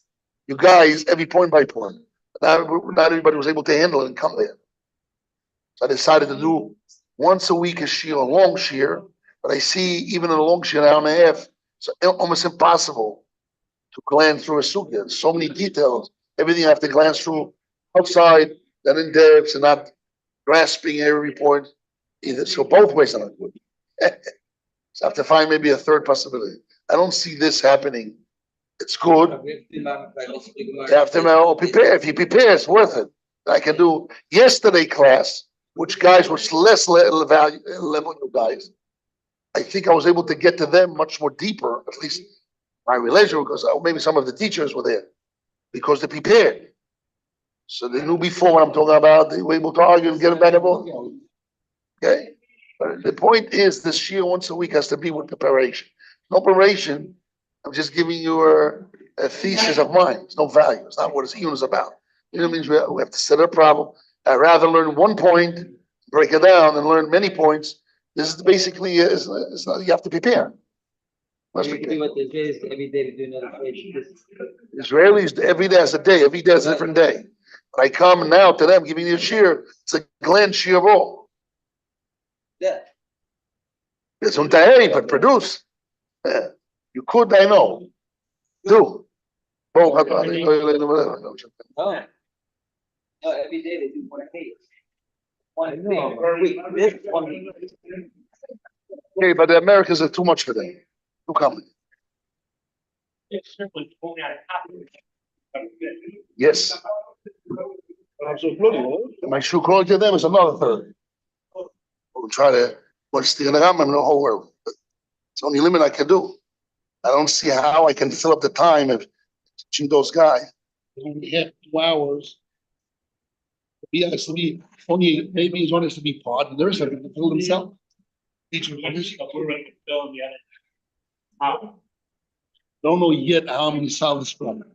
you guys every point by point. Not everybody was able to handle it and come there. So I decided to do once a week a shear, a long shear, but I see even in a long shear, an hour and a half, it's almost impossible to glance through a sugya. So many details, everything I have to glance through outside, then in depth, and not grasping every point either. So both ways are not good. So I have to find maybe a third possibility. I don't see this happening. It's good. You have to know, prepare. If you prepare, it's worth it. I can do yesterday class, which guys were less level guys. I think I was able to get to them much more deeper, at least my relation, because maybe some of the teachers were there because they prepared. So they knew before what I'm talking about. They were able to argue and get a better vote. Okay? But the point is, this year once a week has to be with preparation. No preparation, I'm just giving you a thesis of mine. It's no value. It's not what it's even is about. You know what means we have to set a problem. I'd rather learn one point, break it down, and learn many points. This is basically it's not, you have to prepare. Israelis every day is a day. Every day is a different day. When I come now to them giving you a shear, it's a Glenn shear of all. Yeah. It's untairi, but produce. Yeah. You could, I know. Do. No, every day they do one case. One thing per week. This 1 week. Okay, but the Americans are too much for them. Too complicated. It's certainly only out of Yes. My shoe calling to them is another third. We'll try to what's the Rambam in the whole world. It's the only limit I can do. I don't see how I can fill up the time of teaching those guys. Only have 2 hours. He has to be only maybe he's honest to be part, and the rest of it can fill himself. Teaching don't know yet how I'm going to solve this problem.